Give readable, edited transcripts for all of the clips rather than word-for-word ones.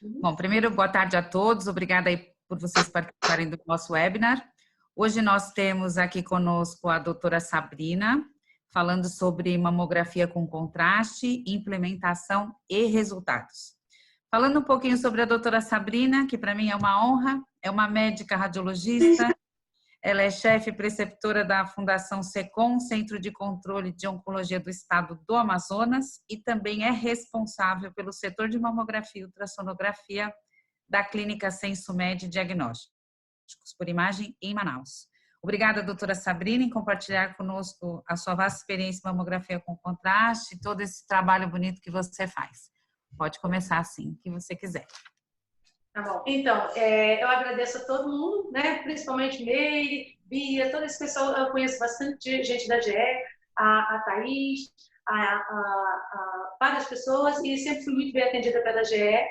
Bom, primeiro, boa tarde a todos. Obrigada aí por vocês participarem do nosso webinar. Hoje nós temos aqui conosco a doutora Sabrina, falando sobre mamografia com contraste, implementação e resultados. Falando um pouquinho sobre a doutora Sabrina, que para mim é uma honra, é uma médica radiologista, ela é chefe preceptora da Fundação SECOM, Centro de Controle de Oncologia do Estado do Amazonas, e também é responsável pelo setor de mamografia e ultrassonografia da Clínica Sensumed Diagnósticos por Imagem em Manaus. Obrigada, doutora Sabrina, em compartilhar conosco a sua vasta experiência em mamografia com contraste e todo esse trabalho bonito que você faz. Pode começar assim, que você quiser. Tá bom. Então, eu agradeço a todo mundo, né? Principalmente Meire, Bia, todo esse pessoal. Eu conheço bastante gente da GE, a Thaís, várias pessoas, e sempre fui muito bem atendida pela GE.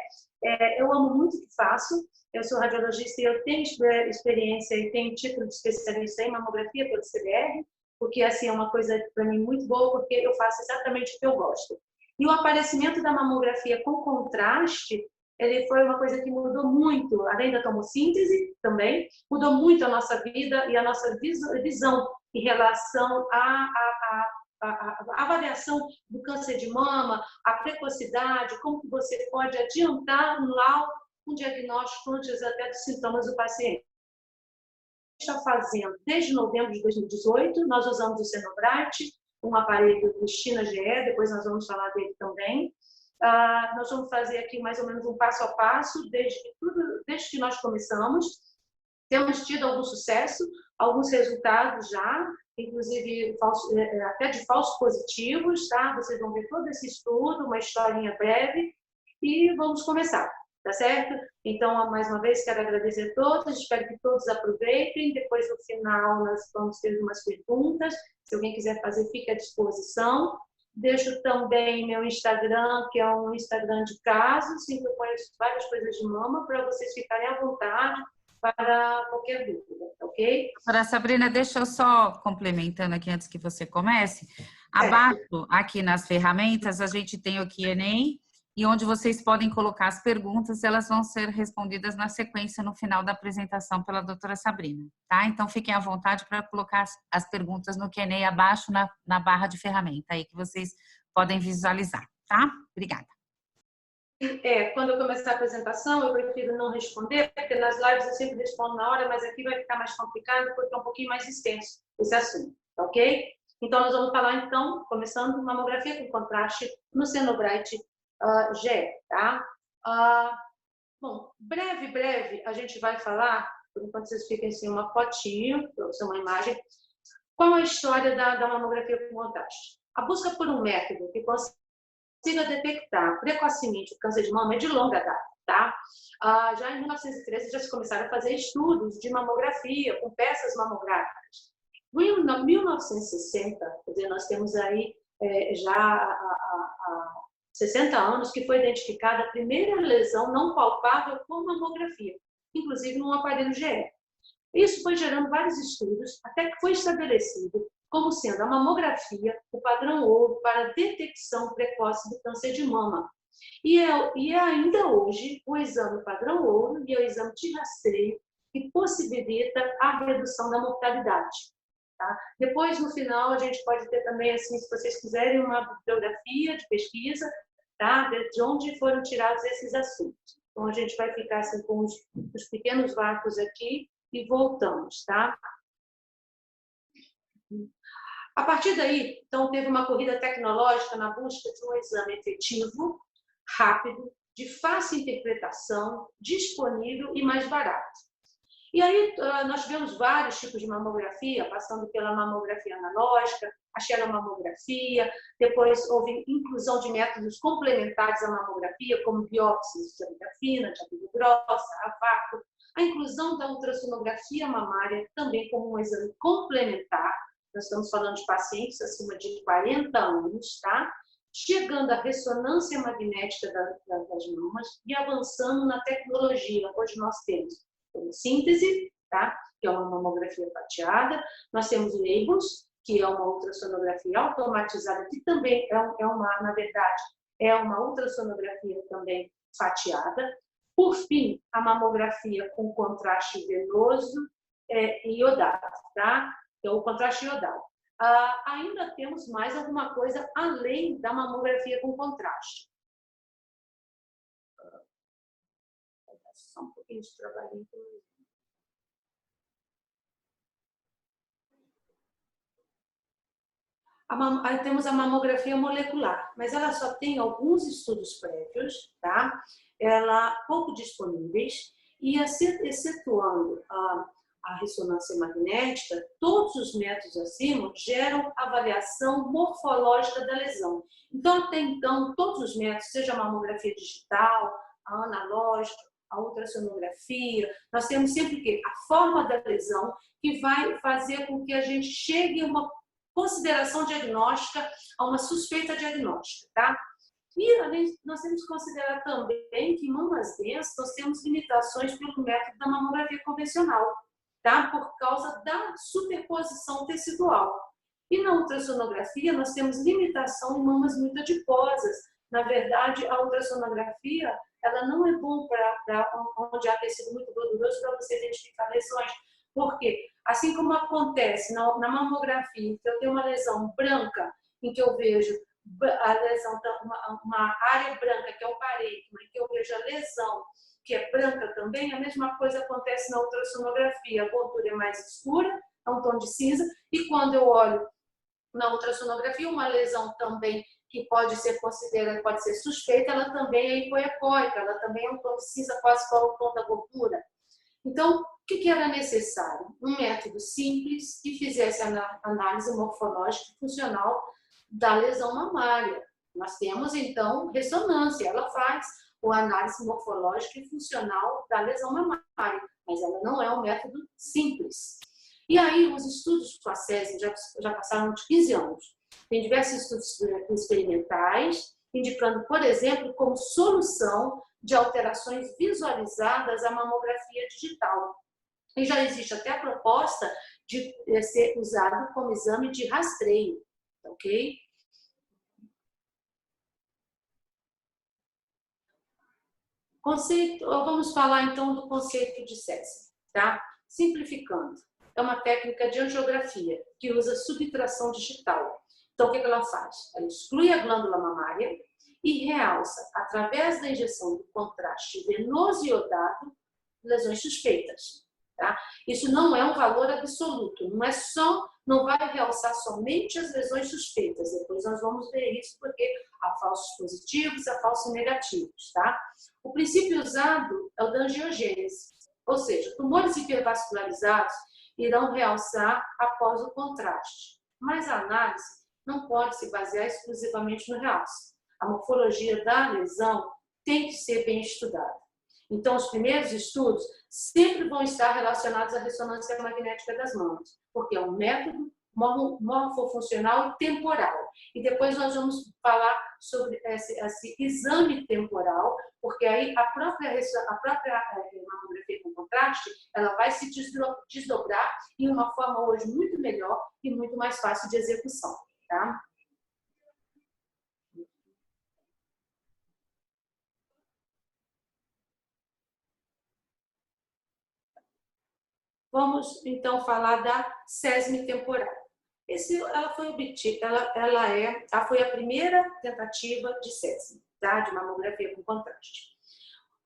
Eu amo muito o que faço. Eu sou radiologista e eu tenho experiência e tenho título de especialista em mamografia pelo CBR, porque assim é uma coisa para mim muito boa, porque eu faço exatamente o que eu gosto. E o aparecimento da mamografia com contraste, ele foi uma coisa que mudou muito, além da tomossíntese também, mudou muito a nossa vida e a nossa visão em relação à avaliação do câncer de mama, a precocidade, como que você pode adiantar um diagnóstico antes até dos sintomas do paciente. Está fazendo desde novembro de 2018, nós usamos o Cenobrite, um aparelho do China GE, depois nós vamos falar dele também. Nós vamos fazer aqui mais ou menos um passo a passo, desde que nós começamos. Temos tido algum sucesso, alguns resultados já, inclusive até de falsos positivos, tá? Vocês vão ver todo esse estudo, uma historinha breve, e vamos começar, tá certo? Então, mais uma vez, quero agradecer a todos, espero que todos aproveitem. Depois, no final, nós vamos ter umas perguntas. Se alguém quiser fazer, fique à disposição. Deixo também meu Instagram, que é um Instagram de casos, em que eu ponho várias coisas de mama, para vocês ficarem à vontade para qualquer dúvida, ok? Doutora Sabrina, deixa eu só complementando aqui antes que você comece. Abaixo, aqui nas ferramentas, a gente tem o Q&A, e onde vocês podem colocar as perguntas, elas vão ser respondidas na sequência no final da apresentação pela doutora Sabrina, tá? Então, fiquem à vontade para colocar as perguntas no Q&A abaixo na barra de ferramenta, aí que vocês podem visualizar, tá? Obrigada. Quando eu começar a apresentação, eu prefiro não responder, porque nas lives eu sempre respondo na hora, mas aqui vai ficar mais complicado, porque é um pouquinho mais extenso esse assunto, ok? Então, nós vamos falar, então, começando, mamografia com contraste no Cenobrite GE, tá? Bom, breve, a gente vai falar, por enquanto vocês fiquem assim, uma fotinho, uma imagem, qual a história da mamografia com contraste. A busca por um método que consiga detectar precocemente o câncer de mama é de longa data, tá? Já em 1913 já se começaram a fazer estudos de mamografia com peças mamográficas. Em 1960, quer dizer, nós temos aí já há 60 anos que foi identificada a primeira lesão não palpável com mamografia, inclusive num aparelho GE. Isso foi gerando vários estudos, até que foi estabelecido como sendo a mamografia o padrão ouro para a detecção precoce do câncer de mama. E é ainda hoje o exame padrão ouro e o exame de rastreio que possibilita a redução da mortalidade. Tá? Depois, no final, a gente pode ter também, assim, se vocês quiserem, uma bibliografia de pesquisa, tá? De onde foram tirados esses assuntos. Então, a gente vai ficar assim, com os pequenos vácuos aqui e voltamos, tá? A partir daí, então, teve uma corrida tecnológica na busca de um exame efetivo, rápido, de fácil interpretação, disponível e mais barato. E aí, nós tivemos vários tipos de mamografia, passando pela mamografia analógica, a xeromamografia, depois houve inclusão de métodos complementares à mamografia, como biópsias de agulha fina, de agulha grossa, a vácuo, a inclusão da ultrassonografia mamária também como um exame complementar. Nós estamos falando de pacientes acima de 40 anos, tá? Chegando à ressonância magnética das mamas e avançando na tecnologia. Hoje nós temos síntese, tá? Que é uma mamografia fatiada. Nós temos labels, que é uma ultrassonografia automatizada, que também na verdade, é uma ultrassonografia também fatiada. Por fim, a mamografia com contraste venoso e iodado, tá? Então, o contraste iodado. Ainda temos mais alguma coisa além da mamografia com contraste. Só um pouquinho de trabalhinho. Aí temos a mamografia molecular, mas ela só tem alguns estudos prévios, tá? Ela pouco disponíveis e excetuando a ressonância magnética, todos os métodos acima geram avaliação morfológica da lesão. Então, até então, todos os métodos, seja a mamografia digital, a analógica, a ultrassonografia, nós temos sempre que a forma da lesão que vai fazer com que a gente chegue a uma consideração diagnóstica, a uma suspeita diagnóstica, tá? E além, nós temos que considerar também que em mamas densas nós temos limitações pelo método da mamografia convencional, tá? Por causa da superposição tecidual. E na ultrassonografia nós temos limitação em mamas muito adiposas. Na verdade, a ultrassonografia ela não é bom para onde há tecido muito gorduroso para você identificar lesões. Por quê? Assim como acontece na mamografia, que eu tenho uma lesão branca, em que eu vejo a lesão, uma área branca, que é o parênquima, em que eu vejo a lesão, que é branca também, a mesma coisa acontece na ultrassonografia. A gordura é mais escura, é um tom de cinza, e quando eu olho na ultrassonografia, uma lesão também que pode ser considerada, pode ser suspeita, ela também é hipoecóica, ela também é um tom de cinza quase igual ao tom da gordura. Então, o que era necessário? Um método simples que fizesse a análise morfológica e funcional da lesão mamária. Nós temos, então, ressonância, ela faz a análise morfológica e funcional da lesão mamária, mas ela não é um método simples. E aí, os estudos com a SESM já passaram de 15 anos. Tem diversos estudos experimentais, indicando, por exemplo, como solução de alterações visualizadas a mamografia digital. E já existe até a proposta de ser usado como exame de rastreio, ok? Vamos falar então do conceito de SESM, tá? Simplificando, é uma técnica de angiografia que usa subtração digital. Então, o que ela faz? Ela exclui a glândula mamária e realça, através da injeção do contraste venoso iodado, lesões suspeitas. Tá? Isso não é um valor absoluto, não vai realçar somente as lesões suspeitas. Depois nós vamos ver isso, porque há falsos positivos, há falsos negativos. Tá? O princípio usado é o da angiogênese, ou seja, tumores hipervascularizados irão realçar após o contraste. Mas a análise não pode se basear exclusivamente no realce. A morfologia da lesão tem que ser bem estudada. Então, os primeiros estudos sempre vão estar relacionados à ressonância magnética das mamas, porque é um método morfofuncional e temporal. E depois nós vamos falar sobre esse exame temporal, porque aí a própria mamografia com contraste, ela vai se desdobrar em uma forma hoje muito melhor e muito mais fácil de execução. Tá? Vamos, então, falar da SESM temporal. Ela foi obtida, ela foi a primeira tentativa de SESM, tá? De mamografia com contraste.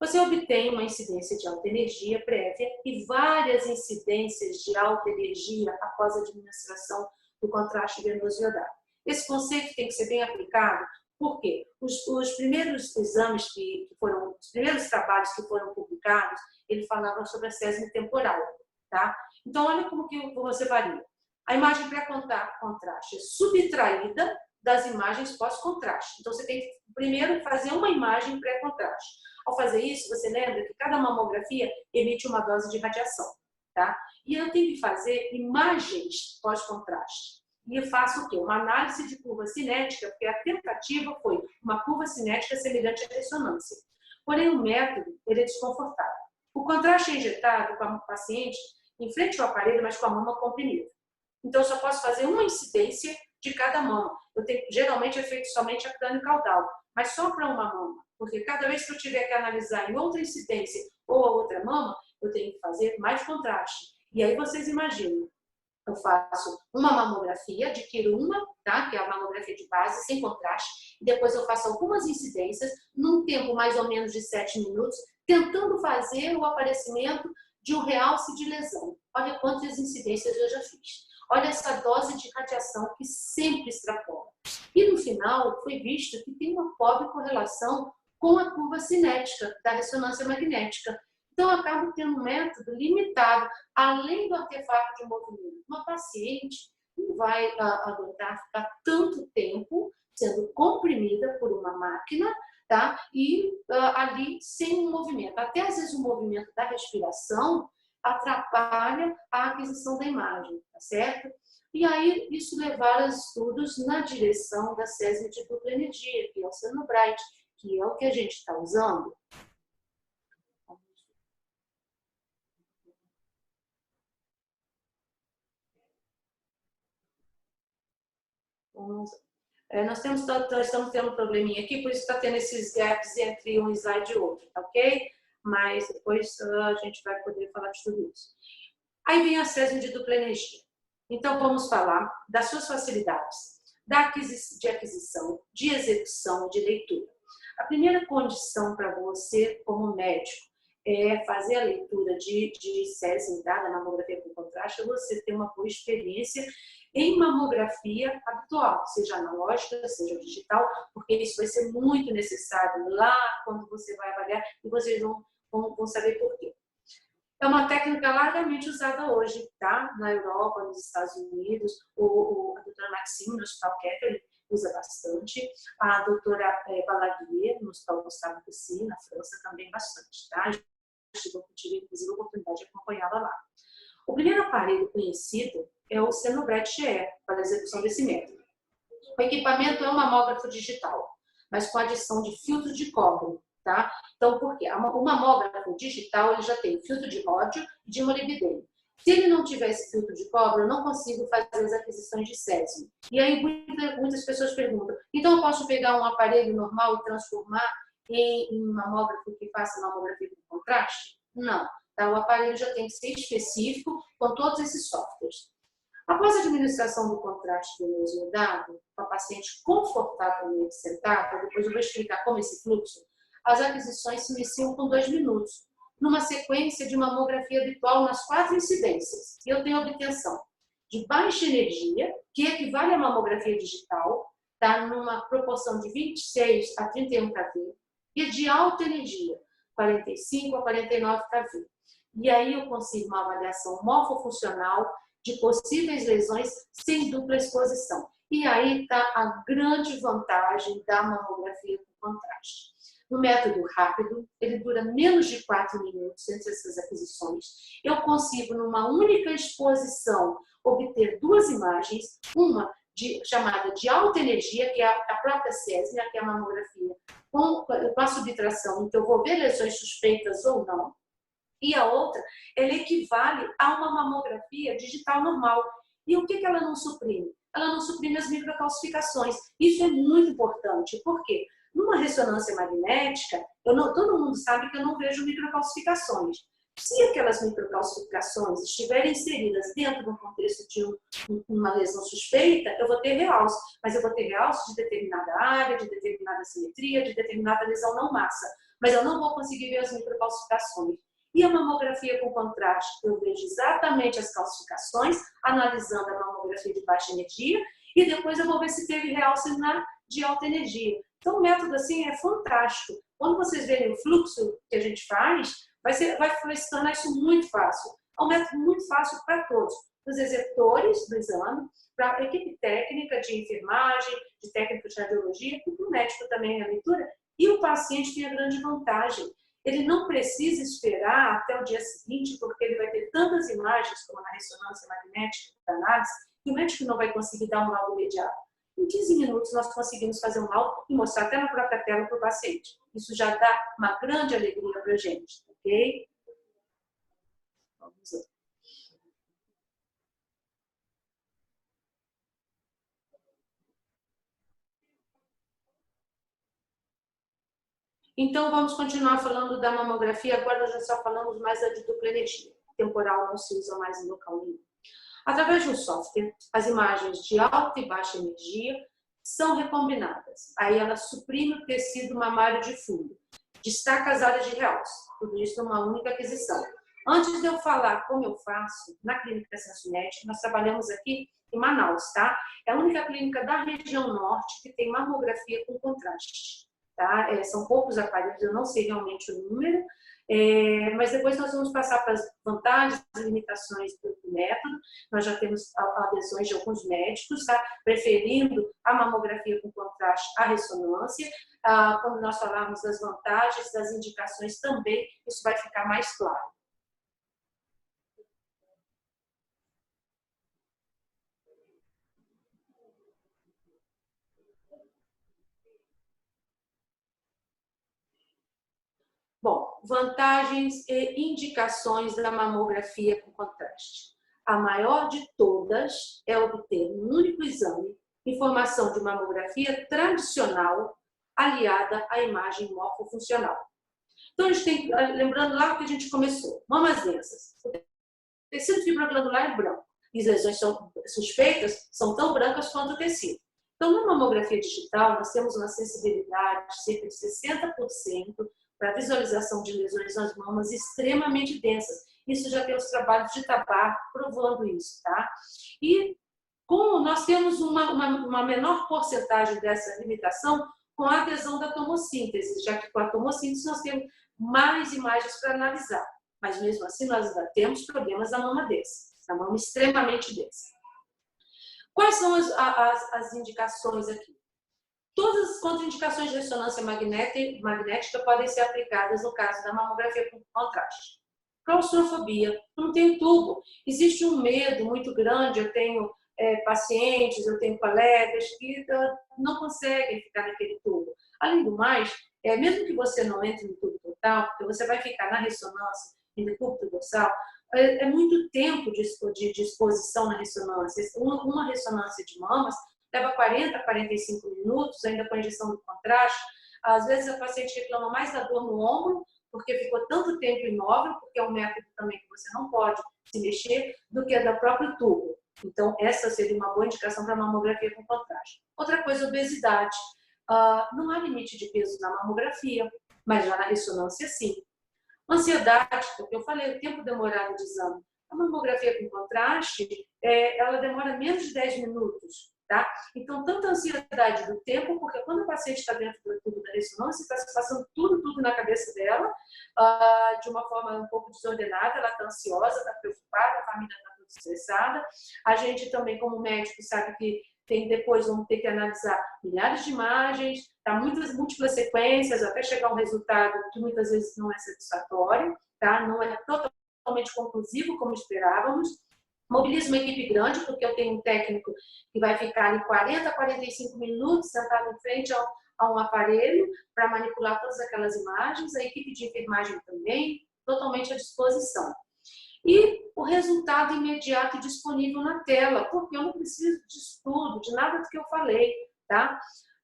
Você obtém uma incidência de alta energia prévia e várias incidências de alta energia após a administração do contraste venoso iodado. Esse conceito tem que ser bem aplicado, porque os primeiros exames os primeiros trabalhos que foram publicados, eles falavam sobre a SESM temporal. Tá? Então, olha como que você varia. A imagem pré-contraste é subtraída das imagens pós-contraste. Então, você tem que primeiro fazer uma imagem pré-contraste. Ao fazer isso, você lembra que cada mamografia emite uma dose de radiação. Tá? E eu tenho que fazer imagens pós-contraste. E eu faço o quê? Uma análise de curva cinética, porque a tentativa foi uma curva cinética semelhante à ressonância. Porém, o método ele é desconfortável. O contraste é injetado com a paciente em frente ao aparelho, mas com a mama comprimida. Então, eu só posso fazer uma incidência de cada mama. Geralmente é feito somente a crânio caudal, mas só para uma mama, porque cada vez que eu tiver que analisar em outra incidência ou a outra mama, eu tenho que fazer mais contraste. E aí vocês imaginam, eu faço uma mamografia, adquiro uma, tá? Que é a mamografia de base, sem contraste, e depois eu faço algumas incidências, num tempo mais ou menos de 7 minutos, tentando fazer o aparecimento de um realce de lesão. Olha quantas incidências eu já fiz. Olha essa dose de radiação que sempre extrapola. E no final foi visto que tem uma pobre correlação com a curva cinética da ressonância magnética. Então, eu acabo tendo um método limitado, além do artefato de movimento. Uma paciente não vai aguentar ficar tanto tempo sendo comprimida por uma máquina, tá? E ali sem um movimento. Até às vezes o movimento da respiração atrapalha a aquisição da imagem, tá certo? E aí isso levaram estudos na direção da SESM de dupla energia, que é o Cenobrite, que é o que a gente está usando. Nós estamos tendo um probleminha aqui, por isso está tendo esses gaps entre um slide e outro, tá ok? Mas depois a gente vai poder falar de tudo isso. Aí vem a SESM de dupla energia. Então, vamos falar das suas facilidades de aquisição, de execução, de leitura. A primeira condição para você, como médico, é fazer a leitura de SESM, da mamografia com contraste, é você ter uma boa experiência em mamografia habitual, seja analógica, seja digital, porque isso vai ser muito necessário lá quando você vai avaliar e vocês vão saber por quê. É uma técnica largamente usada hoje, tá? Na Europa, nos Estados Unidos, a doutora Maxime, no Hospital Kettering, usa bastante. A doutora Balaguier, no Hospital Gustave Roussy, na França, também bastante, tá? Eu tive, inclusive, a oportunidade de acompanhá-la lá. O primeiro aparelho conhecido é o Cenobrite GE, para a execução desse método. O equipamento é um mamógrafo digital, mas com adição de filtro de cobre, tá? Então, por quê? O mamógrafo digital ele já tem filtro de ródio e de molibdênio. Se ele não tiver esse filtro de cobre, eu não consigo fazer as aquisições de césio. E aí muitas pessoas perguntam, então eu posso pegar um aparelho normal e transformar em um mamógrafo que faça mamografia com contraste? Não. Tá? O aparelho já tem que ser específico com todos esses softwares. Após a administração do contraste venoso dado, com a paciente confortavelmente sentada, depois eu vou explicar como esse fluxo, as aquisições se iniciam com 2 minutos, numa sequência de mamografia habitual nas 4 incidências. E eu tenho obtenção de baixa energia, que equivale à mamografia digital, tá? Numa proporção de 26 a 31 kV, e de alta energia, 45 a 49 kV. E aí eu consigo uma avaliação morfofuncional de possíveis lesões sem dupla exposição. E aí está a grande vantagem da mamografia com contraste. No método rápido, ele dura menos de 4 minutos entre essas aquisições. Eu consigo, numa única exposição, obter 2 imagens, uma chamada de alta energia, que é a própria SESM, que é a mamografia com a subtração, então eu vou ver lesões suspeitas ou não. E a outra, ela equivale a uma mamografia digital normal. E o que ela não suprime? Ela não suprime as microcalcificações. Isso é muito importante. Por quê? Numa ressonância magnética, todo mundo sabe que eu não vejo microcalcificações. Se aquelas microcalcificações estiverem inseridas dentro do contexto de uma lesão suspeita, eu vou ter realce. Mas eu vou ter realce de determinada área, de determinada simetria, de determinada lesão não massa. Mas eu não vou conseguir ver as microcalcificações. E a mamografia com contraste, eu vejo exatamente as calcificações, analisando a mamografia de baixa energia, e depois eu vou ver se teve realce de alta energia. Então, o método assim é fantástico. Quando vocês verem o fluxo que a gente faz, vai se tornar isso muito fácil. É um método muito fácil para todos. Para os executores do exame, para a equipe técnica de enfermagem, de técnico de radiologia, e para o médico também a leitura. E o paciente tem a grande vantagem. Ele não precisa esperar até o dia seguinte, porque ele vai ter tantas imagens, como na ressonância magnética da análise, que o médico não vai conseguir dar um laudo imediato. Em 15 minutos, nós conseguimos fazer um laudo e mostrar até na própria tela para o paciente. Isso já dá uma grande alegria para a gente, ok? Vamos lá. Então, vamos continuar falando da mamografia. Agora já só falamos mais da de dupla energia. Temporal não se usa mais em local nenhum. Através de um software, as imagens de alta e baixa energia são recombinadas. Aí ela suprime o tecido mamário de fundo, destaca as áreas de realce, tudo isso numa única aquisição. Antes de eu falar como eu faço, na Clínica Sensomédica, nós trabalhamos aqui em Manaus, tá? É a única clínica da região norte que tem mamografia com contraste, tá? São poucos aparelhos, eu não sei realmente o número, mas depois nós vamos passar para as vantagens e limitações do método. Nós já temos adesões de alguns médicos, tá? Preferindo a mamografia com contraste à ressonância. Quando nós falarmos das vantagens, das indicações também, isso vai ficar mais claro. Bom, vantagens e indicações da mamografia com contraste. A maior de todas é obter um único exame informação de mamografia tradicional aliada à imagem morfofuncional. Então, a gente tem, lembrando lá que a gente começou, mamas densas. O tecido fibroglandular é branco e as lesões suspeitas são tão brancas quanto o tecido. Então, na mamografia digital, nós temos uma sensibilidade de cerca de 60% para visualização de lesões nas mamas extremamente densas. Isso já tem os trabalhos de Tabar provando isso, tá? E como nós temos uma menor porcentagem dessa limitação com a adesão da tomossíntese, já que com a tomossíntese nós temos mais imagens para analisar. Mas mesmo assim nós ainda temos problemas da mama densa, da mama extremamente densa. Quais são as indicações aqui? Todas as contraindicações de ressonância magnética podem ser aplicadas no caso da mamografia com contraste. Claustrofobia, não tem tubo. Existe um medo muito grande, eu tenho pacientes, eu tenho colegas que não conseguem ficar naquele tubo. Além do mais, mesmo que você não entre no tubo total, porque você vai ficar na ressonância e no decúbito dorsal, é muito tempo de exposição na ressonância. Uma ressonância de mamas leva 40 a 45 minutos, ainda com a injeção do contraste. Às vezes a paciente reclama mais da dor no ombro, porque ficou tanto tempo imóvel, porque é um método também que você não pode se mexer, do que da próprio tubo. Então, essa seria uma boa indicação para mamografia com contraste. Outra coisa, obesidade. Não há limite de peso na mamografia, mas já na ressonância, sim. Ansiedade, porque eu falei, o tempo demorado de exame. A mamografia com contraste, ela demora menos de 10 minutos. Tá? Então, tanta ansiedade do tempo, porque quando o paciente está dentro do tubo da ressonância, está se passando tudo na cabeça dela, de uma forma um pouco desordenada, ela está ansiosa, está preocupada, a família está toda estressada. A gente também, como médico, sabe que depois vamos ter que analisar milhares de imagens, tá? Muitas múltiplas sequências, até chegar a um resultado que muitas vezes não é satisfatório, tá? Não é totalmente conclusivo como esperávamos. Mobilizo uma equipe grande, porque eu tenho um técnico que vai ficar em 40 a 45 minutos sentado em frente a um aparelho para manipular todas aquelas imagens, a equipe de enfermagem também, totalmente à disposição. E o resultado imediato e disponível na tela, porque eu não preciso de estudo, de nada do que eu falei, tá?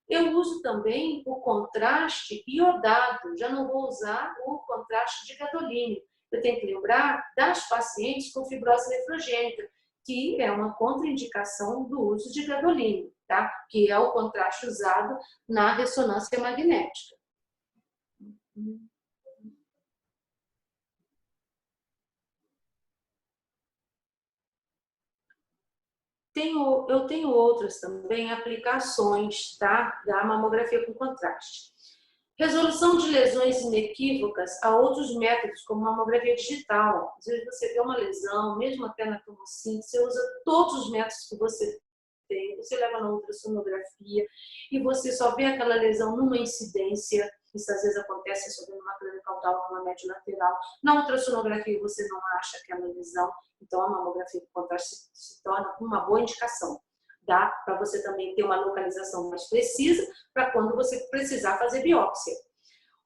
Eu uso também o contraste iodado, já não vou usar o contraste de gadolínio. Eu tenho que lembrar das pacientes com fibrose nefrogênica, que é uma contraindicação do uso de gadolínio, tá? Que é o contraste usado na ressonância magnética. Eu tenho outras também aplicações, tá? Da mamografia com contraste. Resolução de lesões inequívocas a outros métodos, como mamografia digital. Às vezes você vê uma lesão, mesmo até na tomossíntese, você usa todos os métodos que você tem, você leva na ultrassonografia e você só vê aquela lesão numa incidência. Isso às vezes acontece só vendo uma crânio caudal, uma médio lateral. Na ultrassonografia você não acha aquela lesão, então a mamografia com contraste se torna uma boa indicação. Dá para você também ter uma localização mais precisa para quando você precisar fazer biópsia.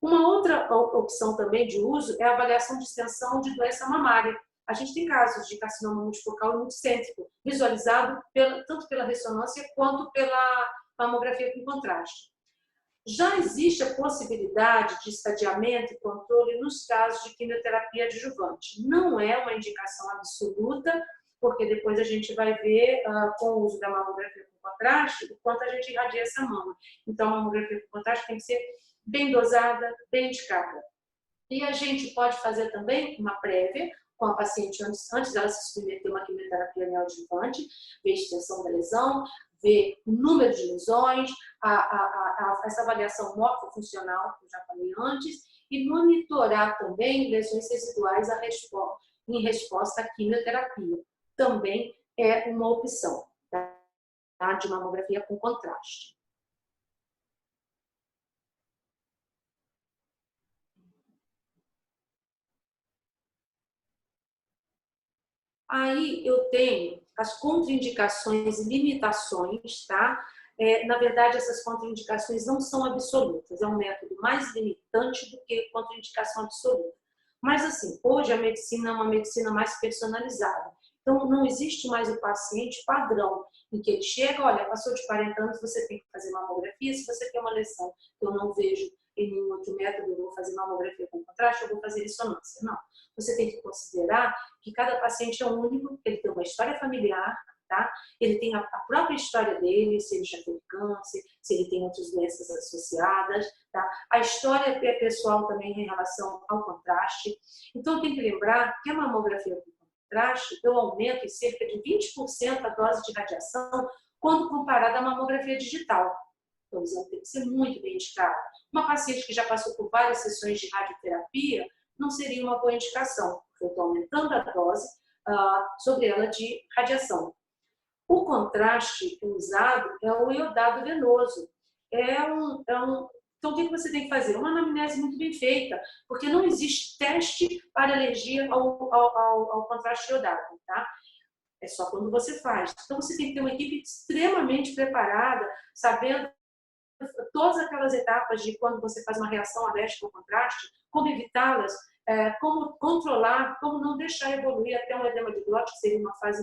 Uma outra opção também de uso é a avaliação de extensão de doença mamária. A gente tem casos de carcinoma multifocal e multicêntrico, visualizado tanto pela ressonância quanto pela mamografia com contraste. Já existe a possibilidade de estadiamento e controle nos casos de quimioterapia adjuvante. Não é uma indicação absoluta, porque depois a gente vai ver, com o uso da mamografia com contraste, o quanto a gente irradia essa mama. Então, a mamografia com contraste tem que ser bem dosada, bem indicada. E a gente pode fazer também uma prévia com a paciente antes dela se submeter a uma quimioterapia neoadjuvante, ver a extensão da lesão, ver o número de lesões, essa avaliação morfofuncional que eu já falei antes, e monitorar também lesões residuais em resposta à quimioterapia. Também é uma opção, tá? De mamografia com contraste. Aí eu tenho as contraindicações e limitações, tá? Na verdade, essas contraindicações não são absolutas, é um método mais limitante do que contraindicação absoluta. Mas, assim, hoje a medicina é uma medicina mais personalizada. Então, não existe mais o paciente padrão, em que ele chega, olha, passou de 40 anos, você tem que fazer mamografia, se você tem uma lesão que eu não vejo em nenhum outro método, eu vou fazer mamografia com contraste, eu vou fazer ressonância. Não. Você tem que considerar que cada paciente é único, ele tem uma história familiar, tá? Ele tem a própria história dele, se ele já teve câncer, se ele tem outras doenças associadas, tá? A história pessoal também em relação ao contraste. Então, tem que lembrar que a mamografia com contraste, eu aumento em cerca de 20% a dose de radiação quando comparada à mamografia digital. Então, o exame tem que ser muito bem indicado. Uma paciente que já passou por várias sessões de radioterapia não seria uma boa indicação, porque eu estou aumentando a dose sobre ela de radiação. O contraste usado é o iodado venoso. Então, o que você tem que fazer? Uma anamnese muito bem feita, porque não existe teste para alergia ao contraste iodado, tá? É só quando você faz. Então, você tem que ter uma equipe extremamente preparada, sabendo todas aquelas etapas de quando você faz uma reação alérgica ao contraste, como evitá-las, como controlar, como não deixar evoluir até um edema de glote, que seria uma fase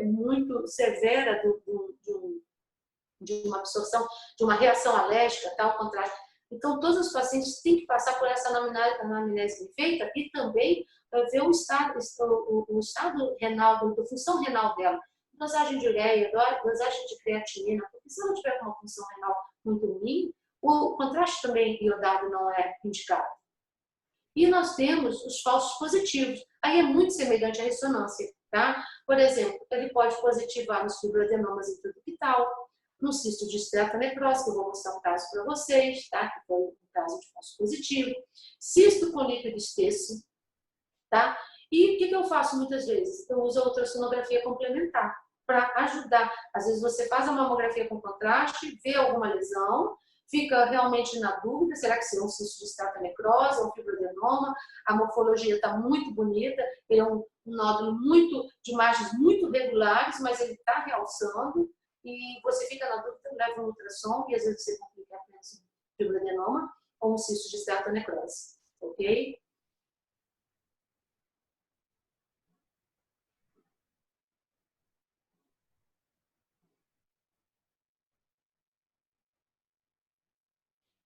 muito severa de uma absorção, de uma reação alérgica, tal contraste. Então, todos os pacientes têm que passar por essa anamnese bem feita e também ver o estado renal, a função renal dela, dosagem de ureia, dosagem de creatinina, porque se ela tiver uma função renal muito ruim, o contraste também iodado não é indicado. E nós temos os falsos positivos. Aí é muito semelhante à ressonância, tá? Por exemplo, ele pode positivar nos fibroadenomas intraductal, no cisto de esteatocnecrose, que eu vou mostrar um caso para vocês, tá? Que foi um caso de falso positivo. Cisto com líquido espesso, tá? E o que eu faço muitas vezes? Eu uso a ultrassonografia complementar para ajudar. Às vezes você faz a mamografia com contraste, vê alguma lesão, fica realmente na dúvida, será que é um cisto de esteatocnecrose, um fibroadenoma? A morfologia está muito bonita, ele é um nódulo de margens muito regulares, mas ele está realçando, e você fica na dúvida, leva um ultrassom, e às vezes você complica apenas um fibroadenoma ou um cisto de esteatocnecrose, ok?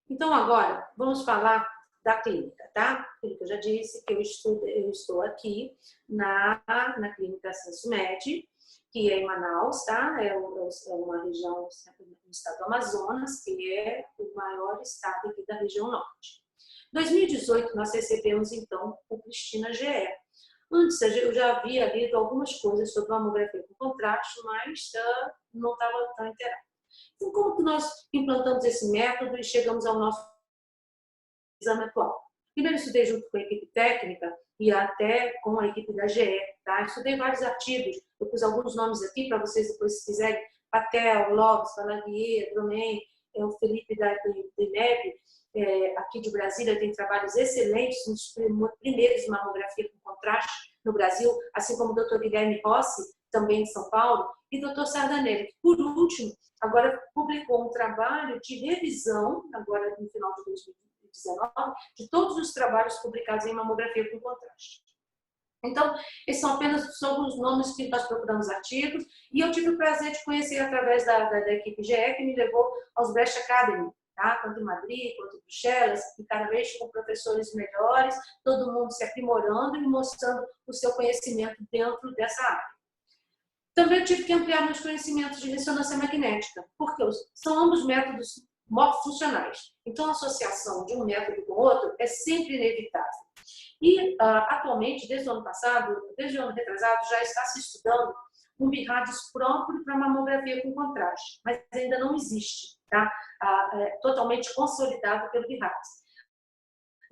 Então, agora, vamos falar da clínica, tá? Aquilo que eu já disse, que eu estou aqui na clínica SensoMed, que é em Manaus, tá? É uma região do estado do Amazonas, que é o maior estado aqui da região norte. Em 2018, nós recebemos, então, o Cristina GE. Antes, eu já havia lido algumas coisas sobre mamografia com contraste, mas não estava tão inteirada. Então, como que nós implantamos esse método e chegamos ao nosso exame atual? Primeiro, estudei junto com a equipe técnica e até com a equipe da GE, tá? Estudei vários artigos, eu pus alguns nomes aqui para vocês depois, se quiserem, Patel, Lopes, Balaguier, Dromen, o Felipe da IMEB, aqui de Brasília, tem trabalhos excelentes nos primeiros de mamografia com contraste no Brasil, assim como o Dr. Guilherme Rossi, também de São Paulo, e Dr. Sardanelli, que, por último, agora publicou um trabalho de revisão, agora no final de 2019, de todos os trabalhos publicados em mamografia com contraste. Então, esses são apenas alguns nomes que nós procuramos artigos, e eu tive o prazer de conhecer através da equipe GE, que me levou aos Breast Academy, tá? Tanto em Madrid quanto em Bruxelas, e cada vez com professores melhores, todo mundo se aprimorando e mostrando o seu conhecimento dentro dessa área. Também eu tive que ampliar meus conhecimentos de ressonância magnética, porque são ambos métodos morfofuncionais. Então, a associação de um método com o outro é sempre inevitável. E, atualmente, desde o ano passado, desde o ano retrasado, já está se estudando um BIRADS próprio para mamografia com contraste, mas ainda não existe, tá? Totalmente consolidado pelo BIRADS.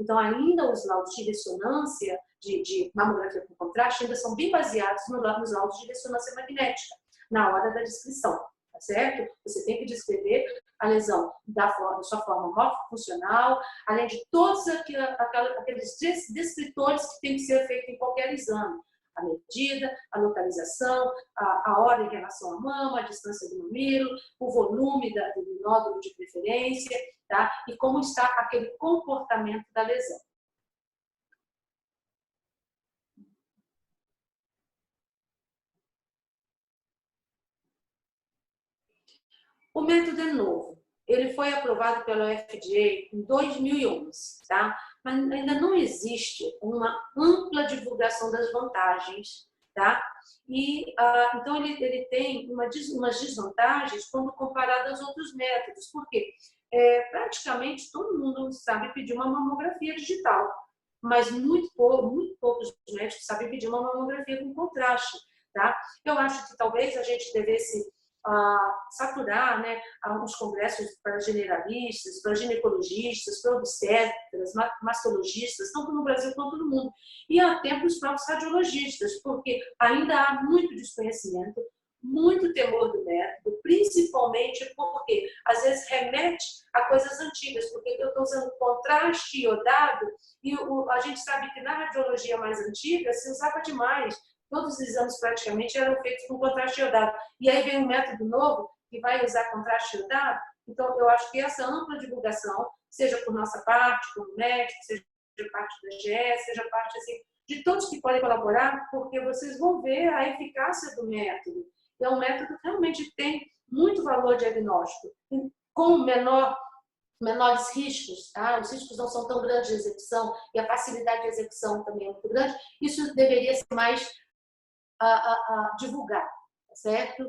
Então, ainda os laudos de ressonância de mamografia com contraste ainda são bem baseados nos laudos de ressonância magnética, na hora da descrição, tá certo? Você tem que descrever a lesão da sua forma morfofuncional, além de todos aqueles descritores que tem que ser feito em qualquer exame. A medida, a localização, a hora em relação à mama, a distância do mamilo, o volume do nódulo de preferência, tá? E como está aquele comportamento da lesão. O método é novo. Ele foi aprovado pela FDA em 2011, tá? Mas ainda não existe uma ampla divulgação das vantagens, tá? E então ele tem umas desvantagens quando comparado aos outros métodos, porque praticamente todo mundo sabe pedir uma mamografia digital, mas muito poucos médicos sabem pedir uma mamografia com contraste, tá? Eu acho que talvez a gente devesse saturar, né, os congressos para generalistas, para ginecologistas, para obstetras, mastologistas, tanto no Brasil quanto no mundo. E até para os próprios radiologistas, porque ainda há muito desconhecimento, muito temor do método, principalmente porque às vezes remete a coisas antigas, porque eu estou usando contraste iodado e a gente sabe que na radiologia mais antiga se usava demais. Todos os exames praticamente eram feitos com contraste iodado. E aí vem um método novo que vai usar contraste iodado. Então, eu acho que essa ampla divulgação, seja por nossa parte, como médico, seja parte da GE, seja parte assim, de todos que podem colaborar, porque vocês vão ver a eficácia do método. É um método que realmente tem muito valor diagnóstico, com menores riscos, tá? Os riscos não são tão grandes de execução e a facilidade de execução também é muito grande. Isso deveria ser mais divulgar, tá certo?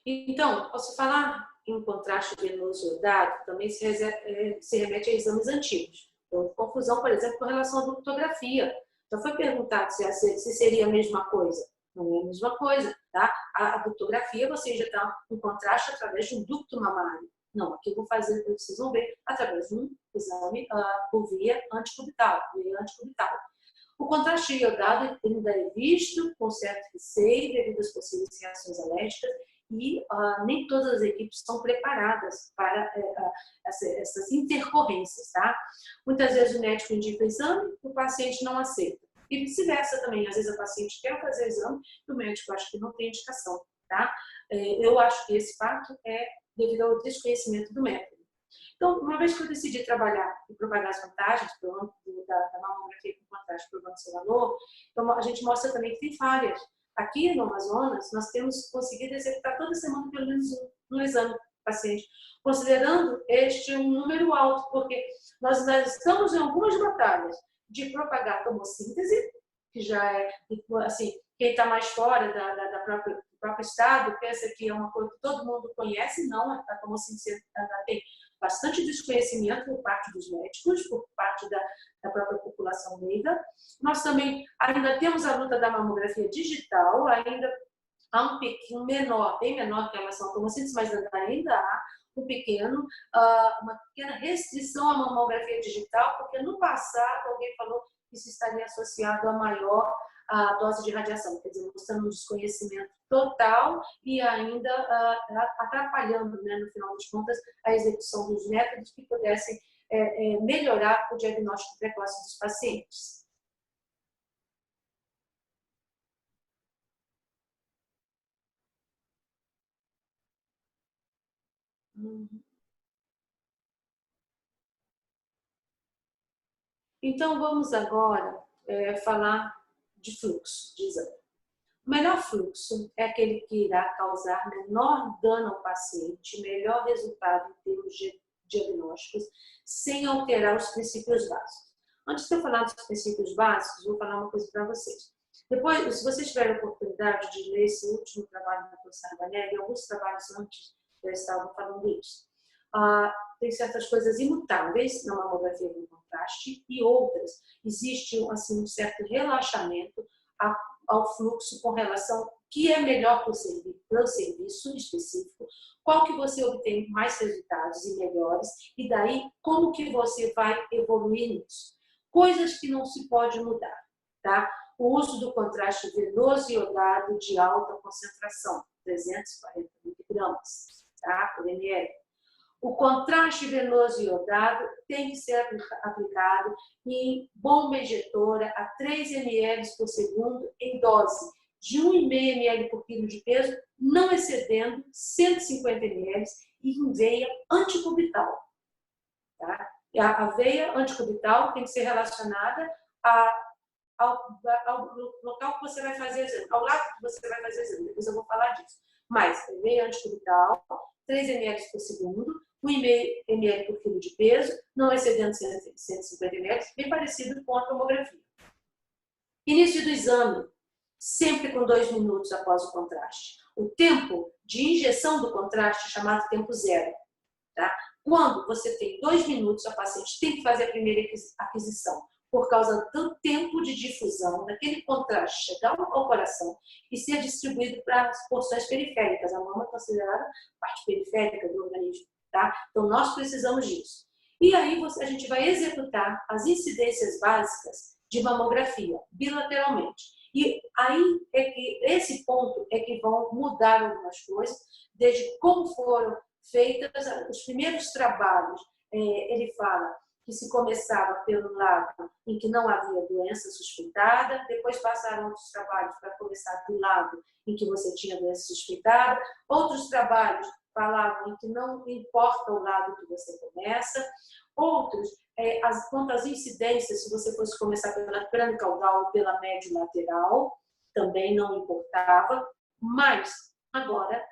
Então, ao se falar em contraste venoso iodado, também se remete a exames antigos. Então, confusão, por exemplo, com relação à ductografia. Já foi perguntado se seria a mesma coisa. Não é a mesma coisa, tá? A ductografia você injetar um contraste através de um ducto mamário. Não, aqui eu vou fazer, vocês vão ver, através de um exame por via anticubital. O contraste iodado ainda é visto com certo receio devido às possíveis reações alérgicas e nem todas as equipes estão preparadas para essas intercorrências, tá? Muitas vezes o médico indica o exame, o paciente não aceita. E vice-versa também, às vezes a paciente quer fazer o exame e o médico acha que não tem indicação, tá? Eu acho que esse fato é devido ao desconhecimento do método. Então, uma vez que eu decidi trabalhar e propagar as vantagens da mamografia com contraste provando seu valor, então a gente mostra também que tem falhas. Aqui no Amazonas, nós temos conseguido executar toda semana pelo menos um exame do paciente, considerando este um número alto, porque nós estamos em algumas batalhas de propagar tomossíntese, que já é, assim, quem está mais fora do próprio estado pensa que é uma coisa que todo mundo conhece, não, a tomossíntese tem bastante desconhecimento por parte dos médicos, por parte da própria população leiga. Nós também ainda temos a luta da mamografia digital, ainda há um pequeno menor, bem menor que a relação à tomossíntese, mas ainda há uma pequena restrição à mamografia digital, porque no passado alguém falou que isso estaria associado a maior dose de radiação, quer dizer, mostrando um desconhecimento total e ainda atrapalhando, né, no final das contas, a execução dos métodos que pudessem melhorar o diagnóstico precoce dos pacientes. Então, vamos agora falar de fluxo de exame. O melhor fluxo é aquele que irá causar menor dano ao paciente, melhor resultado em termos diagnósticos, sem alterar os princípios básicos. Antes de eu falar dos princípios básicos, vou falar uma coisa para vocês. Depois, se vocês tiverem a oportunidade de ler esse último trabalho da professora Vanelli, alguns trabalhos antes já estavam falando isso. Tem certas coisas imutáveis na mamografia com contraste e outras. Existe assim, um certo relaxamento ao fluxo com relação ao que é melhor para o serviço específico, qual que você obtém mais resultados e melhores, e daí como que você vai evoluir nisso. Coisas que não se pode mudar, tá? O uso do contraste venoso iodado de alta concentração, 340 miligramas, tá? Por ml. O contraste venoso iodado tem que ser aplicado em bomba injetora a 3 ml por segundo em dose de 1,5 ml por quilo de peso, não excedendo 150 ml e em veia anticubital. Tá? A veia anticubital tem que ser relacionada ao local que você vai fazer exame, ao lado que você vai fazer exame, depois eu vou falar disso. Mas veia anticubital, 3 ml por segundo, 1,5 ml por quilo de peso, não excedendo 150 ml, bem parecido com a tomografia. Início do exame, sempre com 2 minutos após o contraste. O tempo de injeção do contraste é chamado tempo zero. Tá? Quando você tem 2 minutos, a paciente tem que fazer a primeira aquisição, por causa do tempo de difusão daquele contraste chegar ao coração e ser distribuído para as porções periféricas. A mama é considerada parte periférica do organismo. Tá? Então, nós precisamos disso. E aí, a gente vai executar as incidências básicas de mamografia, bilateralmente. E aí, esse ponto é que vão mudar algumas coisas, desde como foram feitas os primeiros trabalhos. Ele fala que se começava pelo lado em que não havia doença suspeitada, depois passaram outros trabalhos para começar do lado em que você tinha doença suspeitada, outros trabalhos falavam que não importa o lado que você começa, outros, quanto às incidências, se você fosse começar pela crânio-caudal ou pela médio-lateral, também não importava, mas agora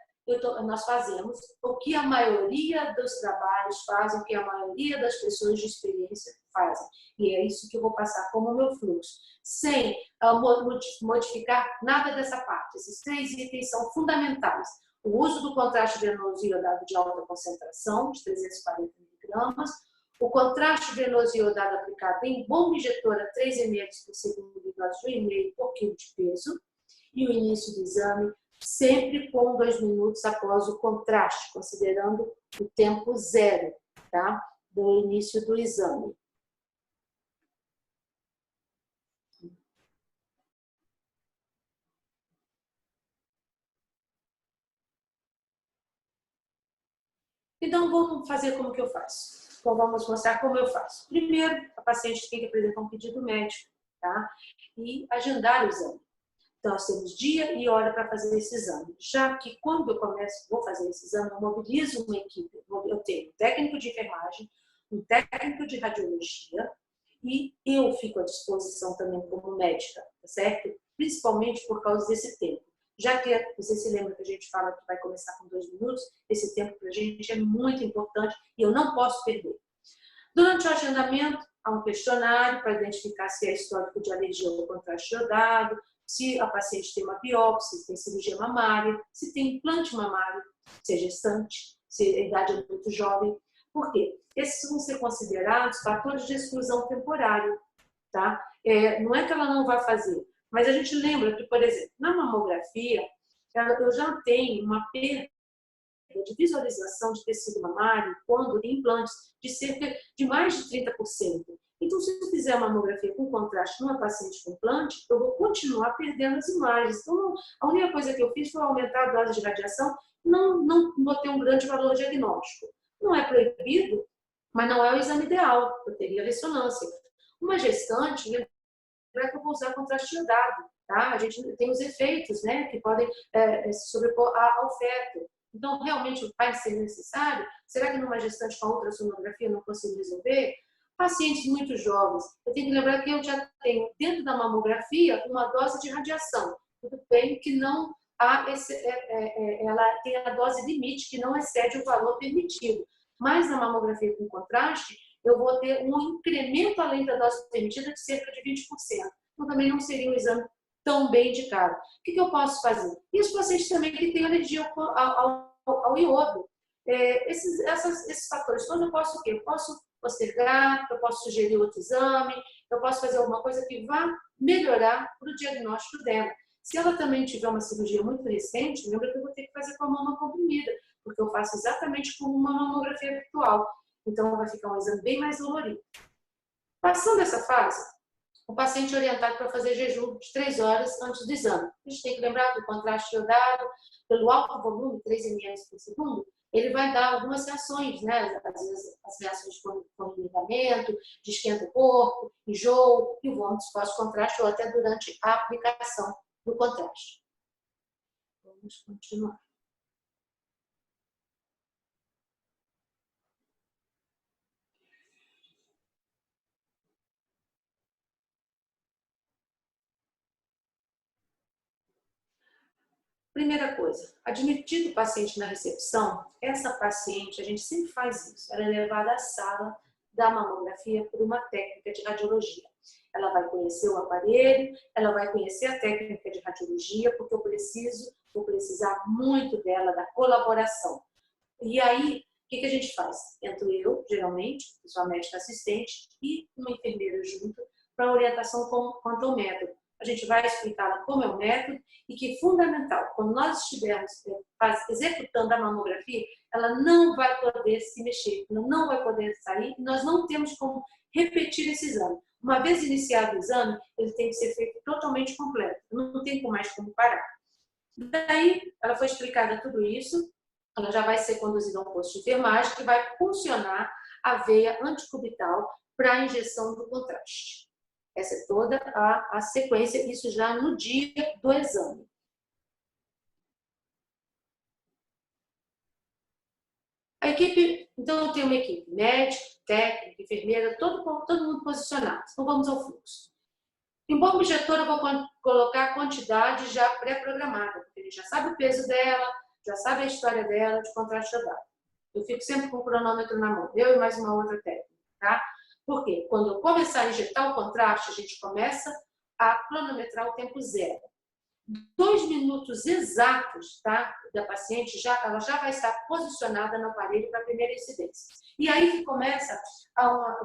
nós fazemos o que a maioria dos trabalhos fazem, o que a maioria das pessoas de experiência fazem, e é isso que eu vou passar como meu fluxo, sem modificar nada dessa parte. Esses 3 itens são fundamentais. O uso do contraste venoso iodado de alta concentração, de 340 miligramas, o contraste venoso iodado aplicado em bomba injetora 3 ml por segundo em dose de 1,5 por quilo de peso, e o início do exame sempre com 2 minutos após o contraste, considerando o tempo zero, tá? Do início do exame. Então, vamos fazer como que eu faço. Então, vamos mostrar como eu faço. Primeiro, a paciente tem que apresentar um pedido médico, tá? E agendar o exame. Então, nós temos dia e hora para fazer esse exame. Já que quando eu vou fazer esse exame, eu mobilizo uma equipe. Eu tenho um técnico de enfermagem, um técnico de radiologia e eu fico à disposição também como médica, tá certo? Principalmente por causa desse tempo. Já que você se lembra que a gente fala que vai começar com 2 minutos, esse tempo para a gente é muito importante e eu não posso perder. Durante o agendamento, há um questionário para identificar se é histórico de alergia ao contraste iodado, se a paciente tem uma biópsia, se tem cirurgia mamária, se tem implante mamário, se é gestante, se a idade é muito jovem. Por quê? Esses vão ser considerados fatores de exclusão temporária. Tá? Não é que ela não vai fazer, mas a gente lembra que, por exemplo, na mamografia, eu já tenho uma perda de visualização de tecido mamário quando tem implantes de cerca de mais de 30%. Então, se eu fizer uma mamografia com contraste numa paciente com implante, eu vou continuar perdendo as imagens. Então, a única coisa que eu fiz foi aumentar a dose de radiação, não botei um grande valor diagnóstico. Não é proibido, mas não é o exame ideal, eu teria ressonância. Uma gestante, lembrar que eu vou usar contraste iodado, tá? A gente tem os efeitos, né, que podem se sobrepor ao feto. Então, realmente, vai ser necessário? Será que numa gestante com a ultrassonografia eu não consigo resolver? Pacientes muito jovens, eu tenho que lembrar que eu já tenho dentro da mamografia uma dose de radiação. Tudo bem que não há ela tem a dose limite, que não excede o valor permitido. Mas na mamografia com contraste, eu vou ter um incremento além da dose permitida de cerca de 20%. Então também não seria um exame tão bem indicado. O que eu posso fazer? E os pacientes também que têm alergia ao iodo. Esses fatores todos eu posso o quê? Eu posso postergar, eu posso sugerir outro exame, eu posso fazer alguma coisa que vá melhorar para o diagnóstico dela. Se ela também tiver uma cirurgia muito recente, lembra que eu vou ter que fazer com a mama comprimida, porque eu faço exatamente como uma mamografia virtual. Então vai ficar um exame bem mais dolorido. Passando essa fase, o paciente é orientado para fazer jejum de 3 horas antes do exame. A gente tem que lembrar que o contraste iodado, pelo alto volume, 3 ml por segundo, ele vai dar algumas reações, né? Às vezes as reações com formigamento, de esquenta o corpo, enjoo e vômitos pós-contraste ou até durante a aplicação do contraste. Vamos continuar. Primeira coisa, admitido o paciente na recepção, essa paciente, a gente sempre faz isso, ela é levada à sala da mamografia por uma técnica de radiologia. Ela vai conhecer o aparelho, ela vai conhecer a técnica de radiologia, porque vou precisar muito dela, da colaboração. E aí, o que a gente faz? Entro eu, geralmente, sou a médica assistente, e uma enfermeira junto, para orientação quanto ao método. A gente vai explicar como é o método e que é fundamental, quando nós estivermos executando a mamografia, ela não vai poder se mexer, ela não vai poder sair, e nós não temos como repetir esse exame. Uma vez iniciado o exame, ele tem que ser feito totalmente completo, não tem mais como parar. Daí, ela foi explicada tudo isso, ela já vai ser conduzida a um posto de enfermagem que vai funcionar a veia anticubital para a injeção do contraste. Essa é toda a sequência, isso já no dia do exame. A equipe, então eu tenho uma equipe médica, técnica, enfermeira, todo mundo posicionado. Então vamos ao fluxo. Em bomba injetora eu vou colocar a quantidade já pré-programada, porque a gente já sabe o peso dela, já sabe a história dela de contraste iodado. Eu fico sempre com o cronômetro na mão, eu e mais uma outra técnica, tá? Porque quando eu começar a injetar o contraste, a gente começa a cronometrar o tempo zero. 2 minutos exatos, tá, da paciente, ela já vai estar posicionada no aparelho para a primeira incidência. E aí que começa,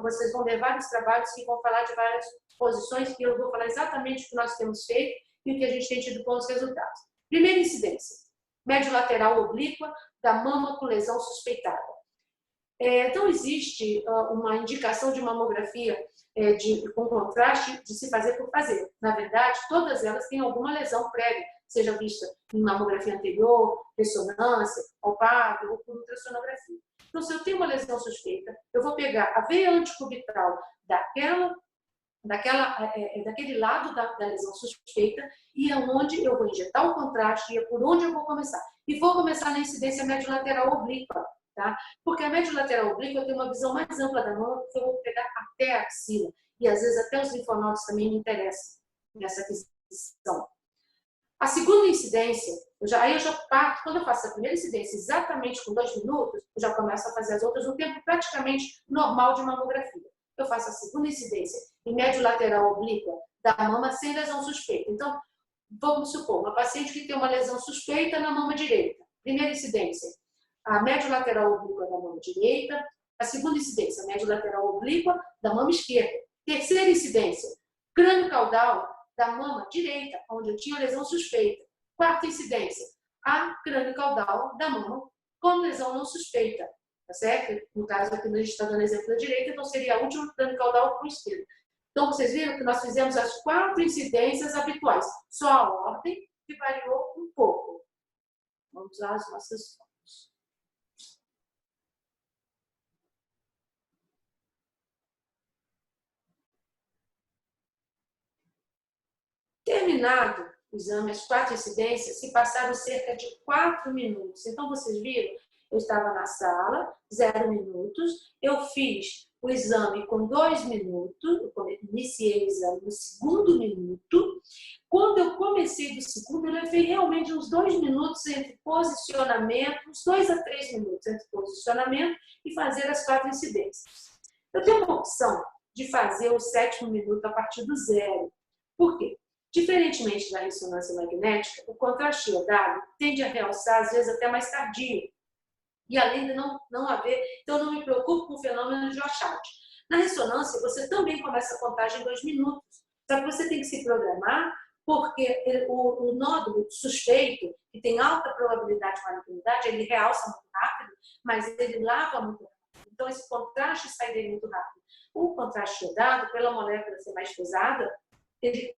vocês vão ver vários trabalhos que vão falar de várias posições, que eu vou falar exatamente o que nós temos feito e o que a gente tem tido bons resultados. Primeira incidência, médio lateral oblíqua da mama com lesão suspeitada. Então, existe uma indicação de mamografia com contraste de se fazer por fazer. Na verdade, todas elas têm alguma lesão prévia, seja vista em mamografia anterior, ressonância, ao palpável ou por ultrassonografia. Então, se eu tenho uma lesão suspeita, eu vou pegar a veia anticubital daquele lado da lesão suspeita e é onde eu vou injetar o contraste e é por onde eu vou começar. E vou começar na incidência médio-lateral oblíqua. Tá? Porque a médio-lateral oblíqua eu tenho uma visão mais ampla da mama, porque eu vou pegar até a axila. E às vezes até os linfonodos também me interessam nessa aquisição. A segunda incidência, aí eu já parto, quando eu faço a primeira incidência exatamente com 2 minutos, eu já começo a fazer as outras no tempo praticamente normal de mamografia. Eu faço a segunda incidência em médio-lateral oblíqua da mama sem lesão suspeita. Então, vamos supor, uma paciente que tem uma lesão suspeita na mama direita. Primeira incidência, a médio-lateral oblíqua da mama direita. A segunda incidência, a médio-lateral oblíqua da mama esquerda. Terceira incidência, crânio caudal da mama direita, onde eu tinha lesão suspeita. Quarta incidência, a crânio caudal da mama com lesão não suspeita. Tá certo? No caso aqui, a gente está dando exemplo da direita, então seria a última crânio caudal para o esquerdo. Então, vocês viram que nós fizemos as 4 incidências habituais. Só a ordem que variou um pouco. Vamos lá as nossas fotos. Terminado o exame, as 4 incidências, se passaram cerca de 4 minutos. Então, vocês viram, Eu estava na sala, 0 minutos, eu fiz o exame com 2 minutos, eu iniciei o exame no segundo minuto. Quando eu comecei do segundo, eu levei realmente uns 2 minutos entre posicionamento, uns 2 a 3 minutos entre posicionamento e fazer as 4 incidências. Eu tenho uma opção de fazer o 7º minuto a partir do 0. Por quê? Diferentemente da ressonância magnética, o contraste iodado tende a realçar, às vezes, até mais tardio. E além de não haver, então eu não me preocupo com o fenômeno de Wachart. Na ressonância, você também começa a contagem em 2 minutos. Só que você tem que se programar, porque o nódulo suspeito, que tem alta probabilidade de malignidade, ele realça muito rápido, mas ele lava muito rápido. Então, esse contraste sai dele muito rápido. O contraste iodado, pela molécula ser mais pesada, ele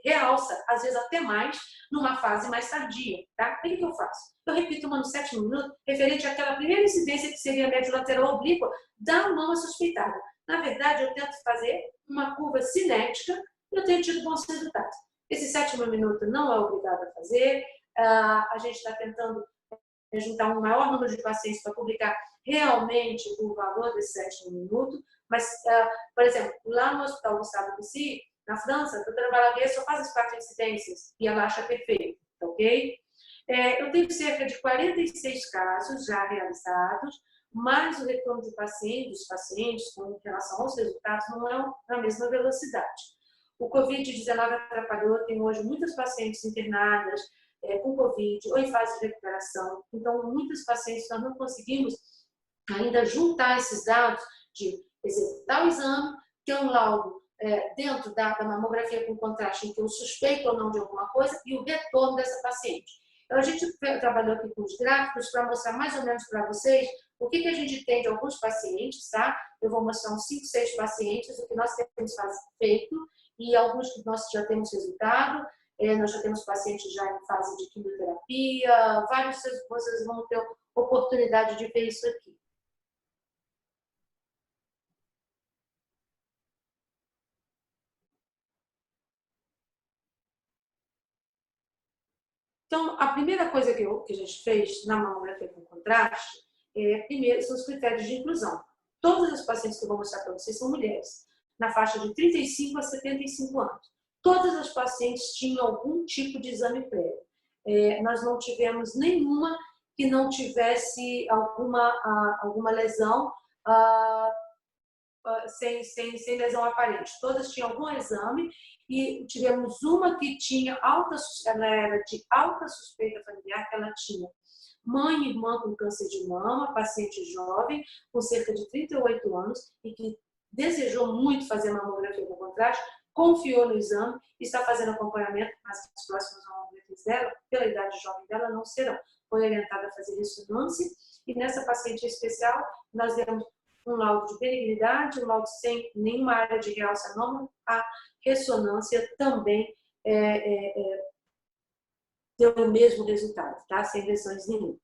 realça, às vezes até mais, numa fase mais tardia. Tá? O que eu faço? Eu repito uma no 7º minuto, referente àquela primeira incidência que seria a média lateral oblíqua, da mama suspeitada. Na verdade, eu tento fazer uma curva cinética e eu tenho tido bons resultados. Esse 7º minuto não é obrigado a fazer, a gente está tentando juntar um maior número de pacientes para publicar realmente o valor desse 7º minuto, mas, por exemplo, lá no Hospital Gustave Roussy, na França, a doutora Valadez só faz as 4 incidências e ela acha perfeito, tá ok? Eu tenho cerca de 46 casos já realizados, mas o retorno de pacientes, dos pacientes com relação aos resultados não é na mesma velocidade. O Covid-19 atrapalhou, tem hoje muitas pacientes internadas com Covid ou em fase de recuperação, então muitos pacientes nós não conseguimos ainda juntar esses dados de executar o exame, ter um laudo dentro da mamografia com contraste em que eu suspeito ou não de alguma coisa e o retorno dessa paciente. Então, a gente trabalhou aqui com os gráficos para mostrar mais ou menos para vocês o que a gente tem de alguns pacientes, tá? Eu vou mostrar uns 5, 6 pacientes, o que nós temos feito e alguns que nós já temos resultado. Nós já temos pacientes já em fase de quimioterapia, vários vocês vão ter oportunidade de ver isso aqui. Então, a primeira coisa que a gente fez na mamografia com contraste, primeiro, são os critérios de inclusão. Todas as pacientes que eu vou mostrar para vocês são mulheres, na faixa de 35 a 75 anos. Todas as pacientes tinham algum tipo de exame prévio. Nós não tivemos nenhuma que não tivesse alguma lesão sem lesão aparente. Todas tinham algum exame e tivemos uma que tinha ela era de alta suspeita familiar, que ela tinha mãe e irmã com câncer de mama, paciente jovem, com cerca de 38 anos e que desejou muito fazer mamografia com contraste, confiou no exame e está fazendo acompanhamento, mas as próximas mamografias dela, pela idade jovem dela, não serão. Foi orientada a fazer ressonância e nessa paciente especial nós demos um laudo de benignidade, um laudo sem nenhuma área de realce anômala, a ressonância também deu o mesmo resultado, tá? Sem lesões nenhuma.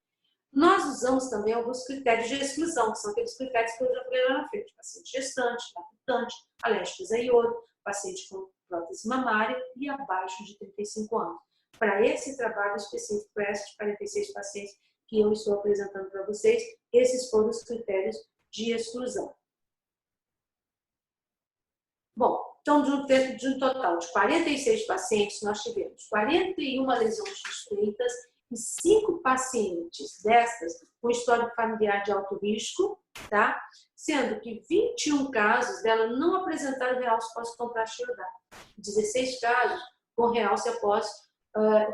Nós usamos também alguns critérios de exclusão, que são aqueles critérios que eu já falei lá na frente: paciente gestante, lactante, alérgicos a iodo, paciente com prótese mamária e abaixo de 35 anos. Para esse trabalho específico, para esses 46 pacientes que eu estou apresentando para vocês, esses foram os critérios de exclusão. Bom, então, de um total de 46 pacientes, nós tivemos 41 lesões suspeitas e 5 pacientes destas com histórico familiar de alto risco, tá? Sendo que 21 casos dela não apresentaram realce pós-contraste iodado. 16 casos com realce após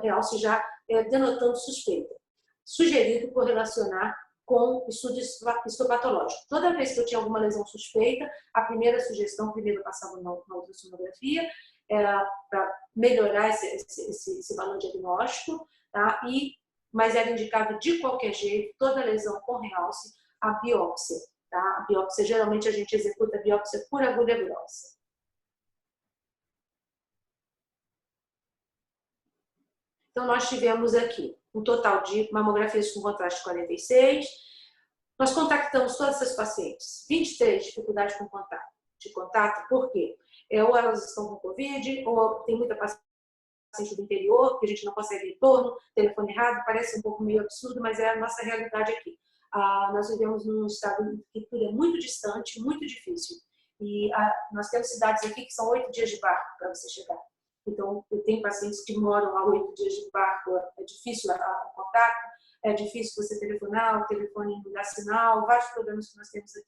realce já denotando suspeita. Sugerido correlacionar com estudo histopatológico. Toda vez que eu tinha alguma lesão suspeita, a primeira sugestão, primeiro passava na ultrassonografia, era para melhorar esse valor diagnóstico, tá? Mas era indicado de qualquer jeito, toda lesão com realce, a biópsia. Tá? A biópsia, geralmente a gente executa a biópsia por agulha grossa. Então, nós tivemos aqui um total de mamografias com contraste 46. Nós contactamos todas essas pacientes. 23 dificuldade com contato, por quê? Ou elas estão com Covid, ou tem muita paciente do interior, que a gente não consegue retorno, telefone errado, parece um pouco meio absurdo, mas é a nossa realidade aqui. Nós vivemos num estado que tudo é muito distante, muito difícil. E nós temos cidades aqui que são 8 dias de barco para você chegar. Então, eu tenho pacientes que moram a 8 dias de barco, é difícil o contato, é difícil você telefonar, o telefone não dá sinal, vários problemas que nós temos aqui.